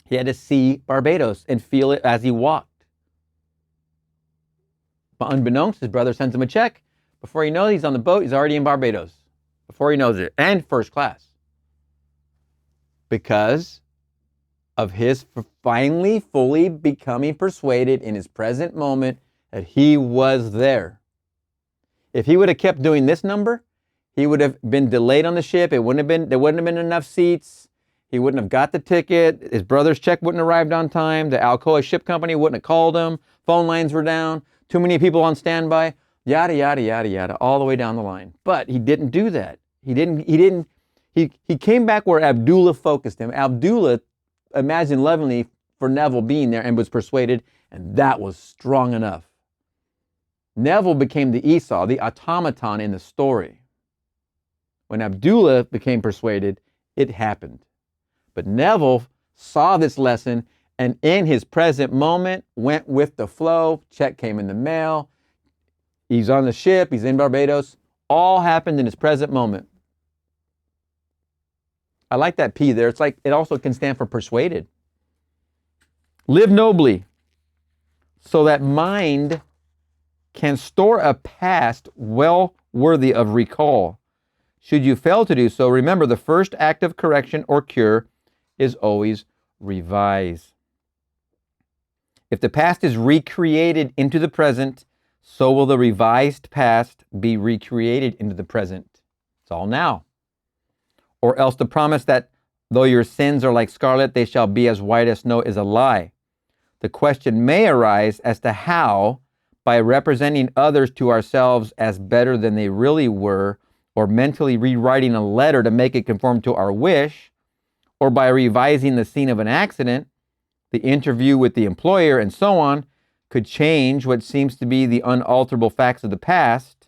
He had to see Barbados and feel it as he walked. But unbeknownst, his brother sends him a check. Before he knows it, he's on the boat, he's already in Barbados. Before he knows it, and first class. Because of his finally fully becoming persuaded in his present moment that he was there. If he would have kept doing this number, he would have been delayed on the ship. There wouldn't have been enough seats. He wouldn't have got the ticket. His brother's check wouldn't have arrived on time. The Alcoa ship company wouldn't have called him. Phone lines were down. Too many people on standby. Yada, yada, yada, yada, all the way down the line. But he didn't do that. He came back where Abdullah focused him. Abdullah imagined lovingly for Neville being there and was persuaded, and that was strong enough. Neville became the Esau, the automaton in the story. When Abdullah became persuaded, it happened. But Neville saw this lesson and in his present moment went with the flow. Check came in the mail. He's on the ship. He's in Barbados. All happened in his present moment. I like that P there. It's like it also can stand for persuaded. Live nobly so that mind can store a past well worthy of recall. Should you fail to do so, remember the first act of correction or cure is always revise. If the past is recreated into the present, so will the revised past be recreated into the present. It's all now. Or else the promise that though your sins are like scarlet, they shall be as white as snow is a lie. The question may arise as to how, by representing others to ourselves as better than they really were, or mentally rewriting a letter to make it conform to our wish, or by revising the scene of an accident, the interview with the employer, and so on, could change what seems to be the unalterable facts of the past.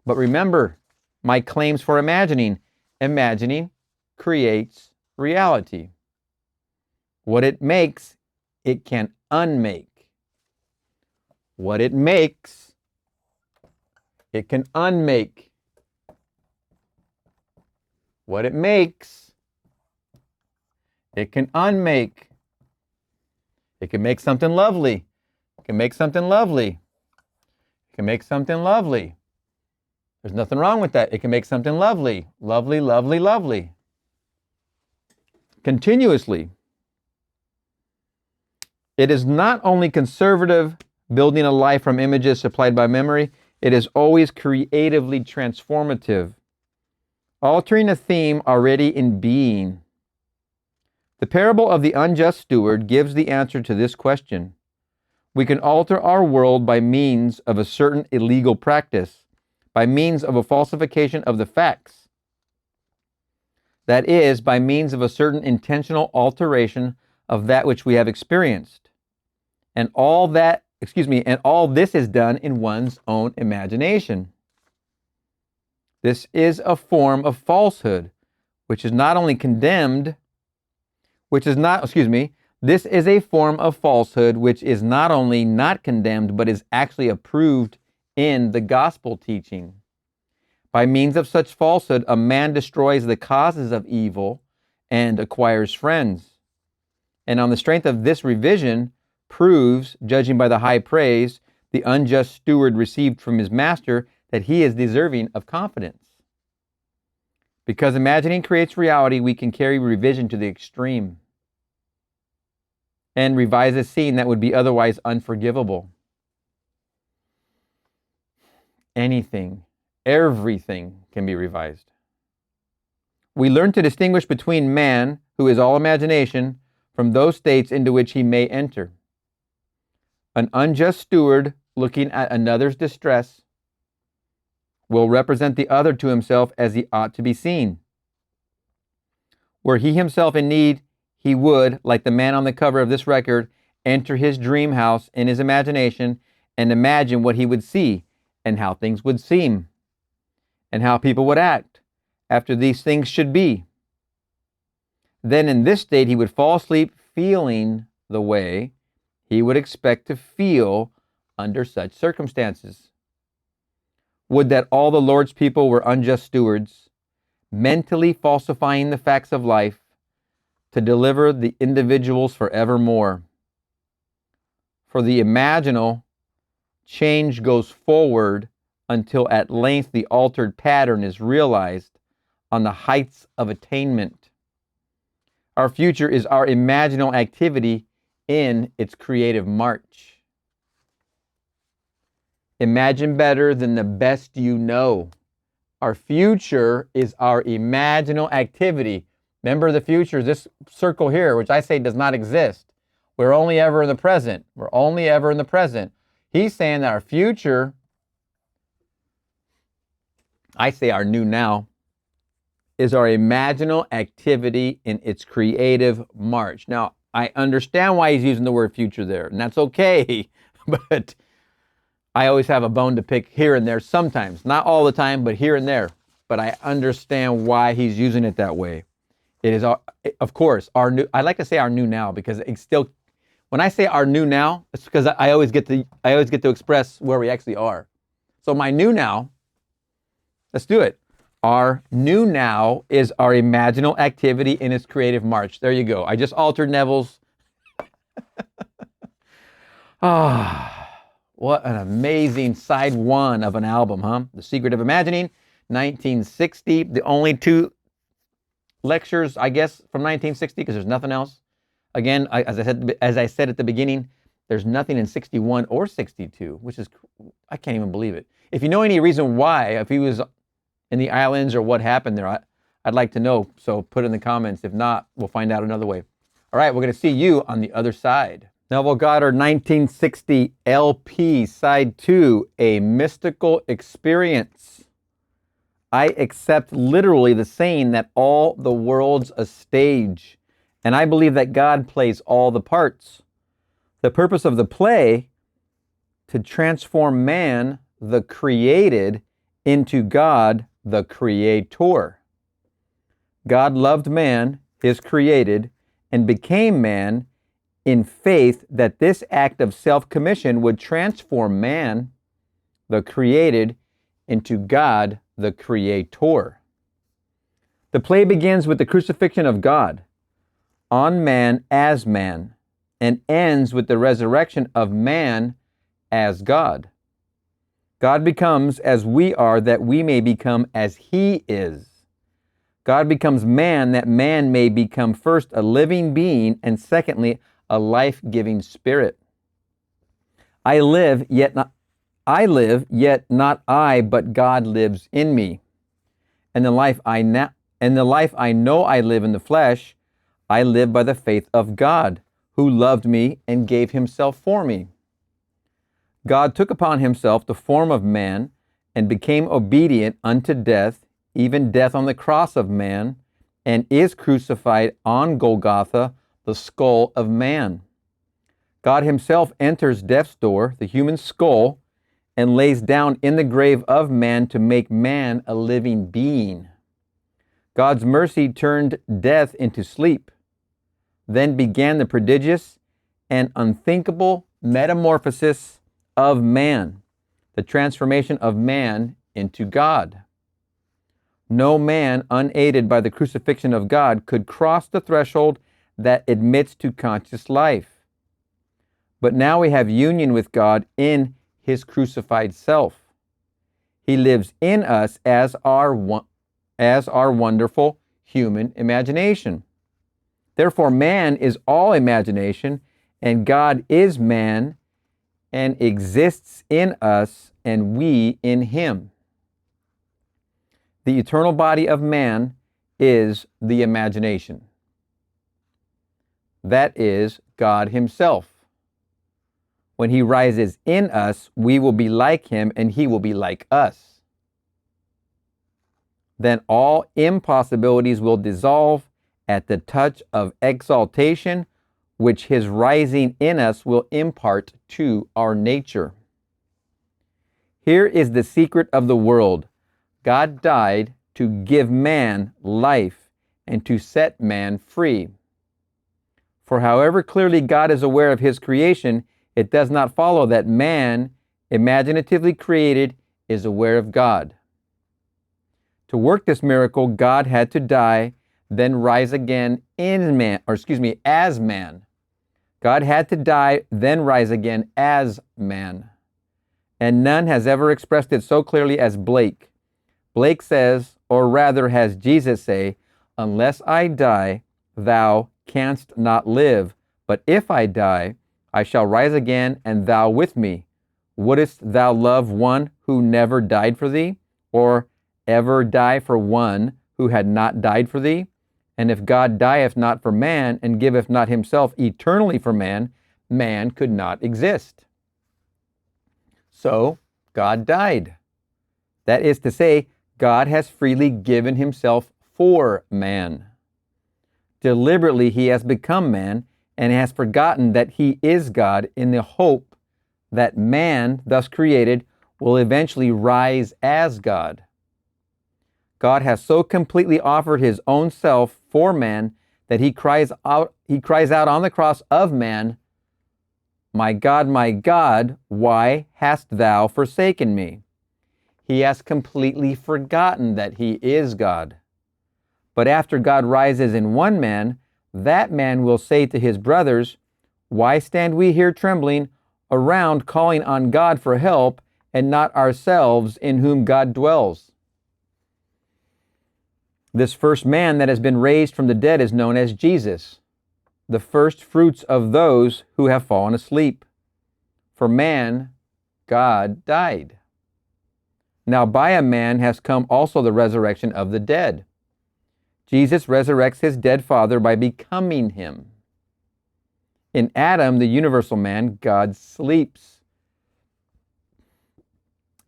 But remember my claims for imagining. Imagining creates reality. What it makes, it can unmake. What it makes, it can unmake. What it makes, it can unmake. It can make something lovely. It can make something lovely. It can make something lovely. There's nothing wrong with that. It can make something lovely. Lovely, lovely, lovely. Continuously. It is not only conservative building a life from images supplied by memory. It is always creatively transformative, altering a theme already in being. The parable of the unjust steward gives the answer to this question. We can alter our world by means of a certain illegal practice, by means of a falsification of the facts. That is, by means of a certain intentional alteration of that which we have experienced. And all this is done in one's own imagination. This is a form of falsehood, which is not only condemned, this is a form of falsehood which is not only not condemned, but is actually approved in the gospel teaching. By means of such falsehood, a man destroys the causes of evil and acquires friends. And on the strength of this revision, proves, judging by the high praise the unjust steward received from his master, that he is deserving of confidence. Because imagining creates reality, we can carry revision to the extreme and revise a scene that would be otherwise unforgivable. Anything, everything can be revised. We learn to distinguish between man, who is all imagination, from those states into which he may enter. An unjust steward looking at another's distress will represent the other to himself as he ought to be seen. Were he himself in need, he would, like the man on the cover of this record, enter his dream house in his imagination and imagine what he would see and how things would seem and how people would act after these things should be. Then in this state he would fall asleep feeling the way he would expect to feel under such circumstances. Would that all the Lord's people were unjust stewards, mentally falsifying the facts of life to deliver the individuals forevermore. For the imaginal, change goes forward until at length the altered pattern is realized on the heights of attainment. Our future is our imaginal activity in its creative march. Imagine better than the best you know. Our future is our imaginal activity. Remember, the future is this circle here, which I say does not exist. We're only ever in the present. We're only ever in the present. He's saying that our future, I say our new now, is our imaginal activity in its creative march. Now, I understand why he's using the word future there, and that's okay, but I always have a bone to pick here and there sometimes. Not all the time, but here and there. But I understand why he's using it that way. It is, of course, our new, I like to say our new now because it's still, when I say our new now, it's because I always get to express where we actually are. So my new now, let's do it. Our new now is our imaginal activity in its creative march. There you go. I just altered Neville's. What an amazing side one of an album, huh? The Secret of Imagining, 1960. The only two lectures, I guess, from 1960, because there's nothing else. Again, as I said at the beginning, there's nothing in 61 or 62, which is, I can't even believe it. If you know any reason why, if he was in the islands or what happened there, I'd like to know. So put it in the comments. If not, we'll find out another way. All right, we're going to see you on the other side. Neville Goddard, 1960 LP, Side 2, A Mystical Experience. I accept literally the saying that all the world's a stage, and I believe that God plays all the parts. The purpose of the play, to transform man, the created, into God, the creator. God loved man, his created, and became man in faith that this act of self-commission would transform man, the created, into God, the creator. The play begins with the crucifixion of God on man as man, and ends with the resurrection of man as God. God becomes as we are, that we may become as he is. God becomes man, that man may become first a living being, and secondly, a life-giving spirit. I live, yet not I, but God lives in me. And the life I know I live in the flesh, I live by the faith of God, who loved me and gave himself for me. God took upon himself the form of man and became obedient unto death, even death on the cross of man, and is crucified on Golgotha, the skull of man. God himself enters death's door, the human skull, and lays down in the grave of man to make man a living being. God's mercy turned death into sleep. Then began the prodigious and unthinkable metamorphosis of man, the transformation of man into God. No man, unaided by the crucifixion of God, could cross the threshold that admits to conscious life. But now we have union with God in his crucified self. He lives in us as our wonderful human imagination. Therefore, man is all imagination, and God is man and exists in us, and we in him. The eternal body of man is the imagination. That is God himself. When he rises in us, we will be like him, and he will be like us. Then all impossibilities will dissolve at the touch of exaltation, which his rising in us will impart to our nature. Here is the secret of the world. God died to give man life and to set man free. For however clearly God is aware of his creation, it does not follow that man, imaginatively created, is aware of God. To work this miracle, God had to die, then rise again as man. God had to die, then rise again as man. And none has ever expressed it so clearly as Blake. Blake says, or rather has Jesus say, "Unless I die, thou canst not live. But if I die, I shall rise again, and thou with me. Wouldest thou love one who never died for thee, or ever die for one who had not died for thee? And if God dieth not for man, and giveth not himself eternally for man, man could not exist." So, God died. That is to say, God has freely given himself for man. Deliberately, he has become man and has forgotten that he is God, in the hope that man, thus created, will eventually rise as God. God has so completely offered his own self for man that he cries out on the cross of man, my God, why hast thou forsaken me?" He has completely forgotten that he is God. But after God rises in one man, that man will say to his brothers, "Why stand we here trembling around, calling on God for help, and not ourselves in whom God dwells?" This first man that has been raised from the dead is known as Jesus, the first fruits of those who have fallen asleep. For man, God died. Now by a man has come also the resurrection of the dead. Jesus resurrects his dead father by becoming him. In Adam, the universal man, God sleeps.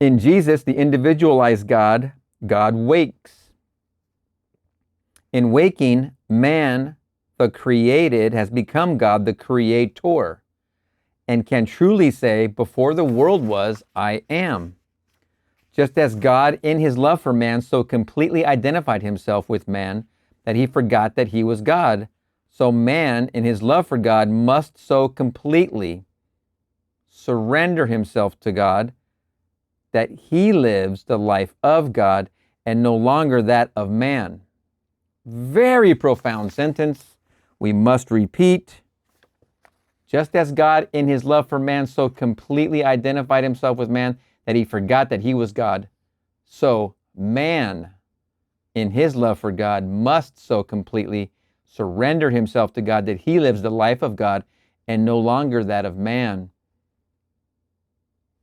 In Jesus, the individualized God, God wakes. In waking, man, the created, has become God, the creator, and can truly say, "Before the world was, I am." Just as God, in his love for man, so completely identified himself with man that he forgot that he was God, so man, in his love for God, must so completely surrender himself to God that he lives the life of God and no longer that of man. Very profound sentence. We must repeat. Just as God, in his love for man, so completely identified himself with man that he forgot that he was God, so man, in his love for God, must so completely surrender himself to God that he lives the life of God and no longer that of man.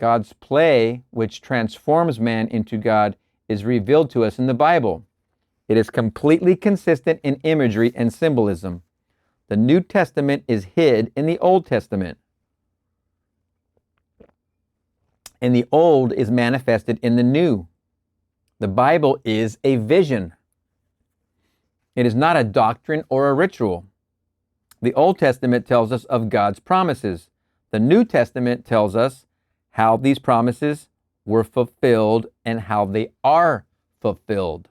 God's play, which transforms man into God, is revealed to us in the Bible. It is completely consistent in imagery and symbolism. The New Testament is hid in the Old Testament, and the Old is manifested in the New. The Bible is a vision. It is not a doctrine or a ritual. The Old Testament tells us of God's promises. The New Testament tells us how these promises were fulfilled and how they are fulfilled.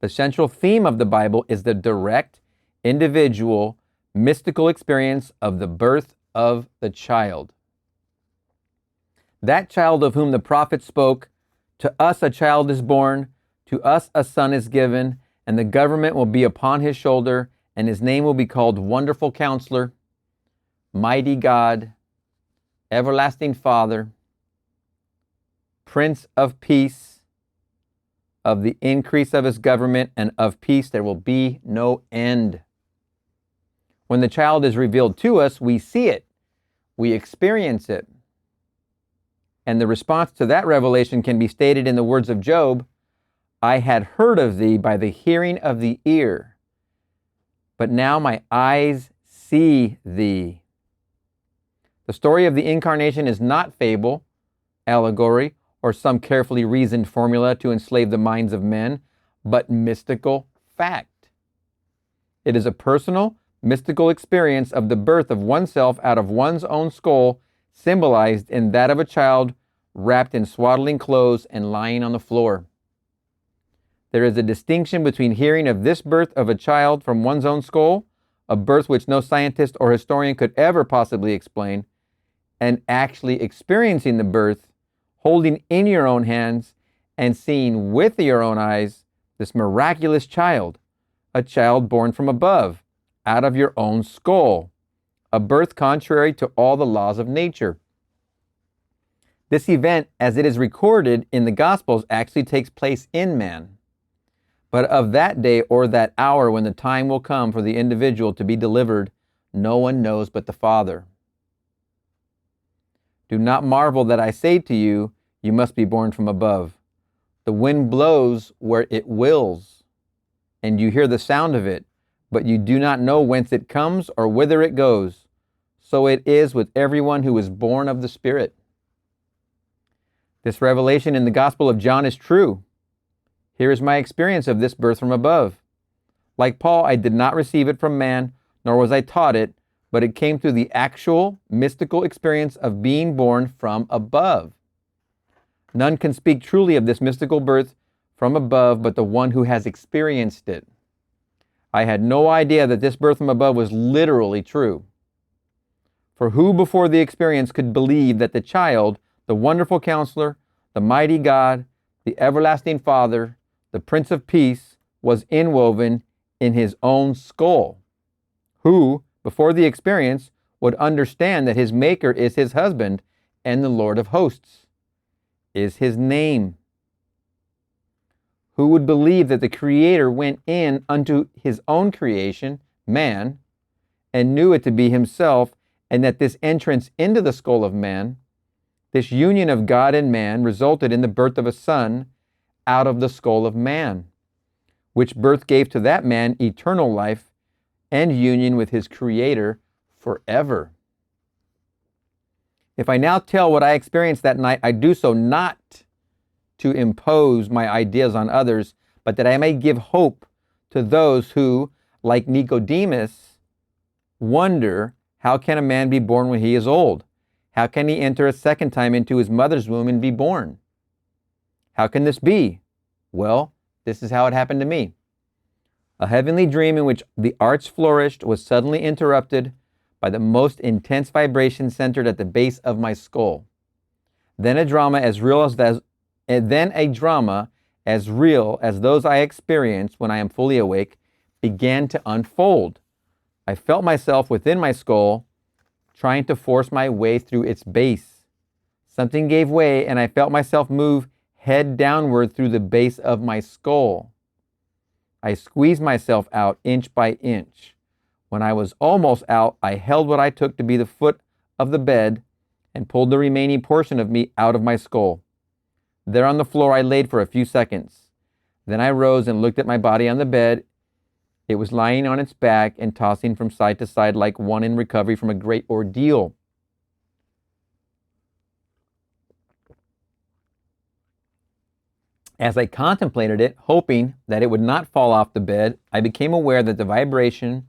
The central theme of the Bible is the direct, individual, mystical experience of the birth of the child. That child of whom the prophet spoke, "To us a child is born, to us a son is given, and the government will be upon his shoulder, and his name will be called Wonderful Counselor, Mighty God, Everlasting Father, Prince of Peace. Of the increase of his government and of peace there will be no end." When the child is revealed to us, we see it, we experience it. And the response to that revelation can be stated in the words of Job, "I had heard of thee by the hearing of the ear, but now my eyes see thee." The story of the incarnation is not fable, allegory, or some carefully reasoned formula to enslave the minds of men, but mystical fact. It is a personal, mystical experience of the birth of oneself out of one's own skull, symbolized in that of a child wrapped in swaddling clothes and lying on the floor. There is a distinction between hearing of this birth of a child from one's own skull, a birth which no scientist or historian could ever possibly explain, and actually experiencing the birth, holding in your own hands and seeing with your own eyes this miraculous child, a child born from above, out of your own skull, a birth contrary to all the laws of nature. This event, as it is recorded in the Gospels, actually takes place in man. But of that day or that hour when the time will come for the individual to be delivered, no one knows but the Father. Do not marvel that I say to you, you must be born from above. The wind blows where it wills, and you hear the sound of it, but you do not know whence it comes or whither it goes. So it is with everyone who is born of the Spirit. This revelation in the Gospel of John is true. Here is my experience of this birth from above. Like Paul, I did not receive it from man, nor was I taught it, but it came through the actual mystical experience of being born from above. None can speak truly of this mystical birth from above but the one who has experienced it. I had no idea that this birth from above was literally true. For who before the experience could believe that the child, the Wonderful Counselor, the Mighty God, the Everlasting Father, the Prince of Peace, was inwoven in his own skull? Who, before the experience, would understand that his Maker is his husband and the Lord of hosts is his name? Who would believe that the Creator went in unto his own creation, man, and knew it to be himself, and that this entrance into the skull of man, this union of God and man, resulted in the birth of a son out of the skull of man, which birth gave to that man eternal life and union with his Creator forever? If I now tell what I experienced that night, I do so not to impose my ideas on others, but that I may give hope to those who, like Nicodemus, wonder, how can a man be born when he is old? How can he enter a second time into his mother's womb and be born? How can this be? Well, this is how it happened to me. A heavenly dream in which the arts flourished was suddenly interrupted by the most intense vibration centered at the base of my skull. Then a drama as real as those I experience when I am fully awake began to unfold. I felt myself within my skull trying to force my way through its base. Something gave way and I felt myself move head downward through the base of my skull. I squeezed myself out inch by inch. When I was almost out, I held what I took to be the foot of the bed and pulled the remaining portion of me out of my skull. There on the floor I laid for a few seconds. Then I rose and looked at my body on the bed. It was lying on its back and tossing from side to side like one in recovery from a great ordeal. As I contemplated it, hoping that it would not fall off the bed, I became aware that the vibration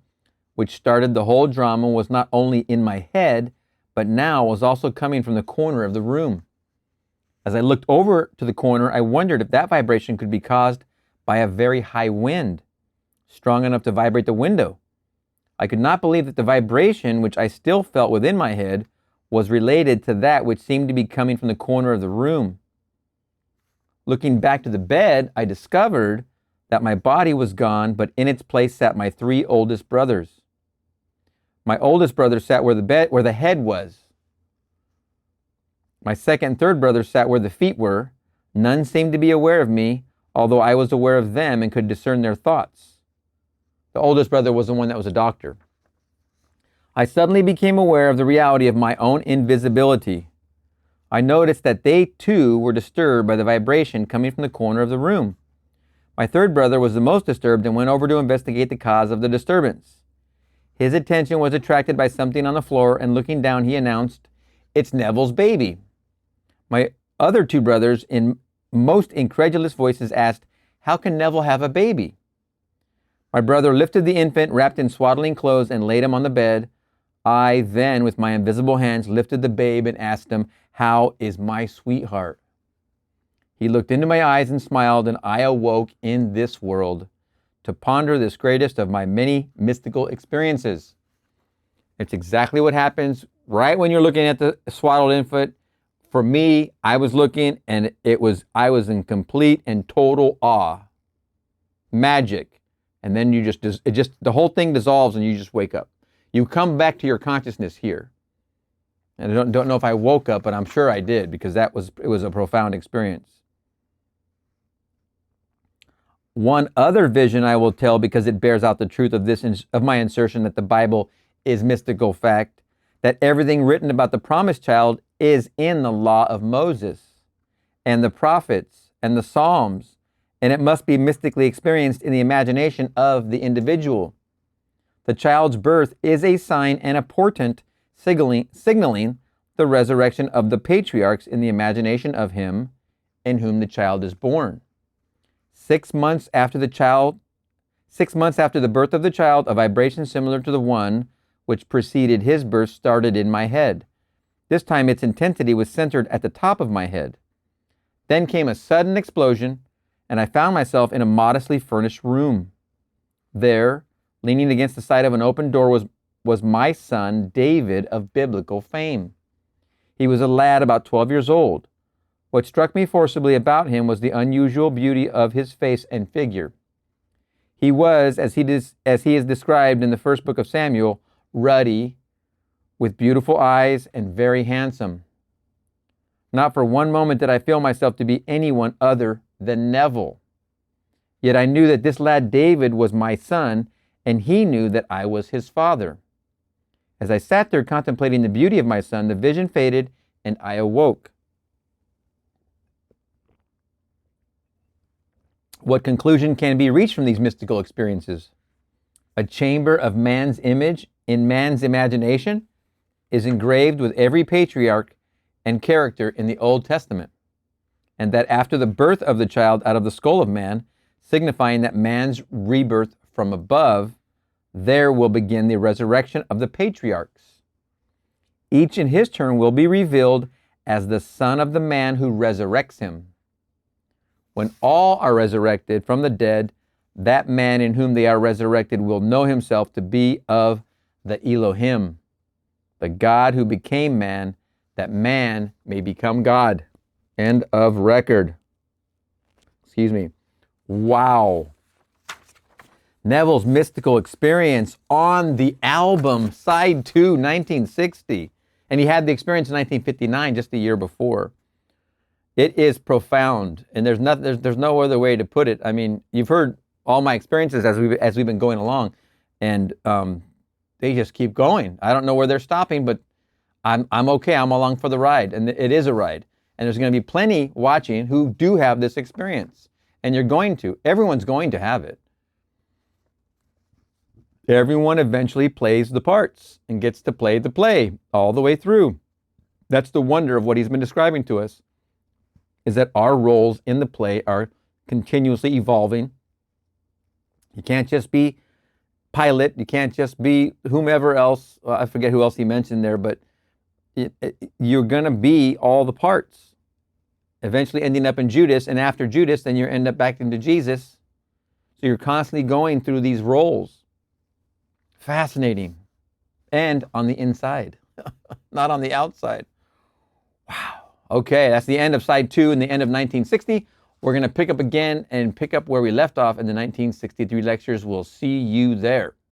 which started the whole drama was not only in my head, but now was also coming from the corner of the room. As I looked over to the corner, I wondered if that vibration could be caused by a very high wind, strong enough to vibrate the window. I could not believe that the vibration, which I still felt within my head, was related to that which seemed to be coming from the corner of the room. Looking back to the bed, I discovered that my body was gone, but in its place sat my 3 oldest brothers. My oldest brother sat where the head was. My second and third brothers sat where the feet were. None seemed to be aware of me, although I was aware of them and could discern their thoughts. The oldest brother was the one that was a doctor. I suddenly became aware of the reality of my own invisibility. I noticed that they too were disturbed by the vibration coming from the corner of the room. My third brother was the most disturbed and went over to investigate the cause of the disturbance. His attention was attracted by something on the floor, and looking down, he announced, "It's Neville's baby." My other 2 brothers, in most incredulous voices, asked, "How can Neville have a baby?" My brother lifted the infant wrapped in swaddling clothes and laid him on the bed. I then, with my invisible hands, lifted the babe and asked him, "How is my sweetheart?" He looked into my eyes and smiled, and I awoke in this world to ponder this greatest of my many mystical experiences. It's exactly what happens right when you're looking at the swaddled infant. For me, I was looking, and I was in complete and total awe. Magic. And then the whole thing dissolves and you just wake up. You come back to your consciousness here. And I don't know if I woke up, but I'm sure I did, because it was a profound experience. One other vision I will tell, because it bears out the truth of my assertion that the Bible is mystical fact, that everything written about the promised child is in the law of Moses and the prophets and the Psalms, and it must be mystically experienced in the imagination of the individual. The child's birth is a sign and a portent signaling the resurrection of the patriarchs in the imagination of him in whom the child is born. 6 months after the birth of the child, a vibration similar to the one which preceded his birth started in my head. This time its intensity was centered at the top of my head. Then came a sudden explosion, and I found myself in a modestly furnished room. There, leaning against the side of an open door, was my son, David, of biblical fame. He was a lad about 12 years old. What struck me forcibly about him was the unusual beauty of his face and figure. He was, as he is described in the first book of Samuel, ruddy, with beautiful eyes, and very handsome. Not for one moment did I feel myself to be anyone other than Neville. Yet I knew that this lad David was my son, and he knew that I was his father. As I sat there contemplating the beauty of my son, the vision faded, and I awoke. What conclusion can be reached from these mystical experiences? A chamber of man's image in man's imagination is engraved with every patriarch and character in the Old Testament, and that after the birth of the child out of the skull of man, signifying that man's rebirth from above, there will begin the resurrection of the patriarchs. Each in his turn will be revealed as the son of the man who resurrects him. When all are resurrected from the dead, that man in whom they are resurrected will know himself to be of the Elohim, the God who became man, that man may become God. End of record. Excuse me. Wow. Neville's mystical experience on the album, side 2, 1960. And he had the experience in 1959, just a year before. It is profound, and there's no other way to put it. I mean, you've heard all my experiences as we've been going along, and they just keep going. I don't know where they're stopping, but I'm okay. I'm along for the ride. And it is a ride. And there's going to be plenty watching who do have this experience. And you're going to. Everyone's going to have it. Everyone eventually plays the parts and gets to play the play all the way through. That's the wonder of what he's been describing to us, is that our roles in the play are continuously evolving. You can't just be pilot. You can't just be whomever else. I forget who else he mentioned there, but you're going to be all the parts, eventually ending up in Judas. And after Judas, then you end up back into Jesus. So you're constantly going through these roles. Fascinating. And on the inside, not on the outside. Wow. Okay, that's the end of side 2 and the end of 1960. We're going to pick up again and pick up where we left off in the 1963 lectures. We'll see you there.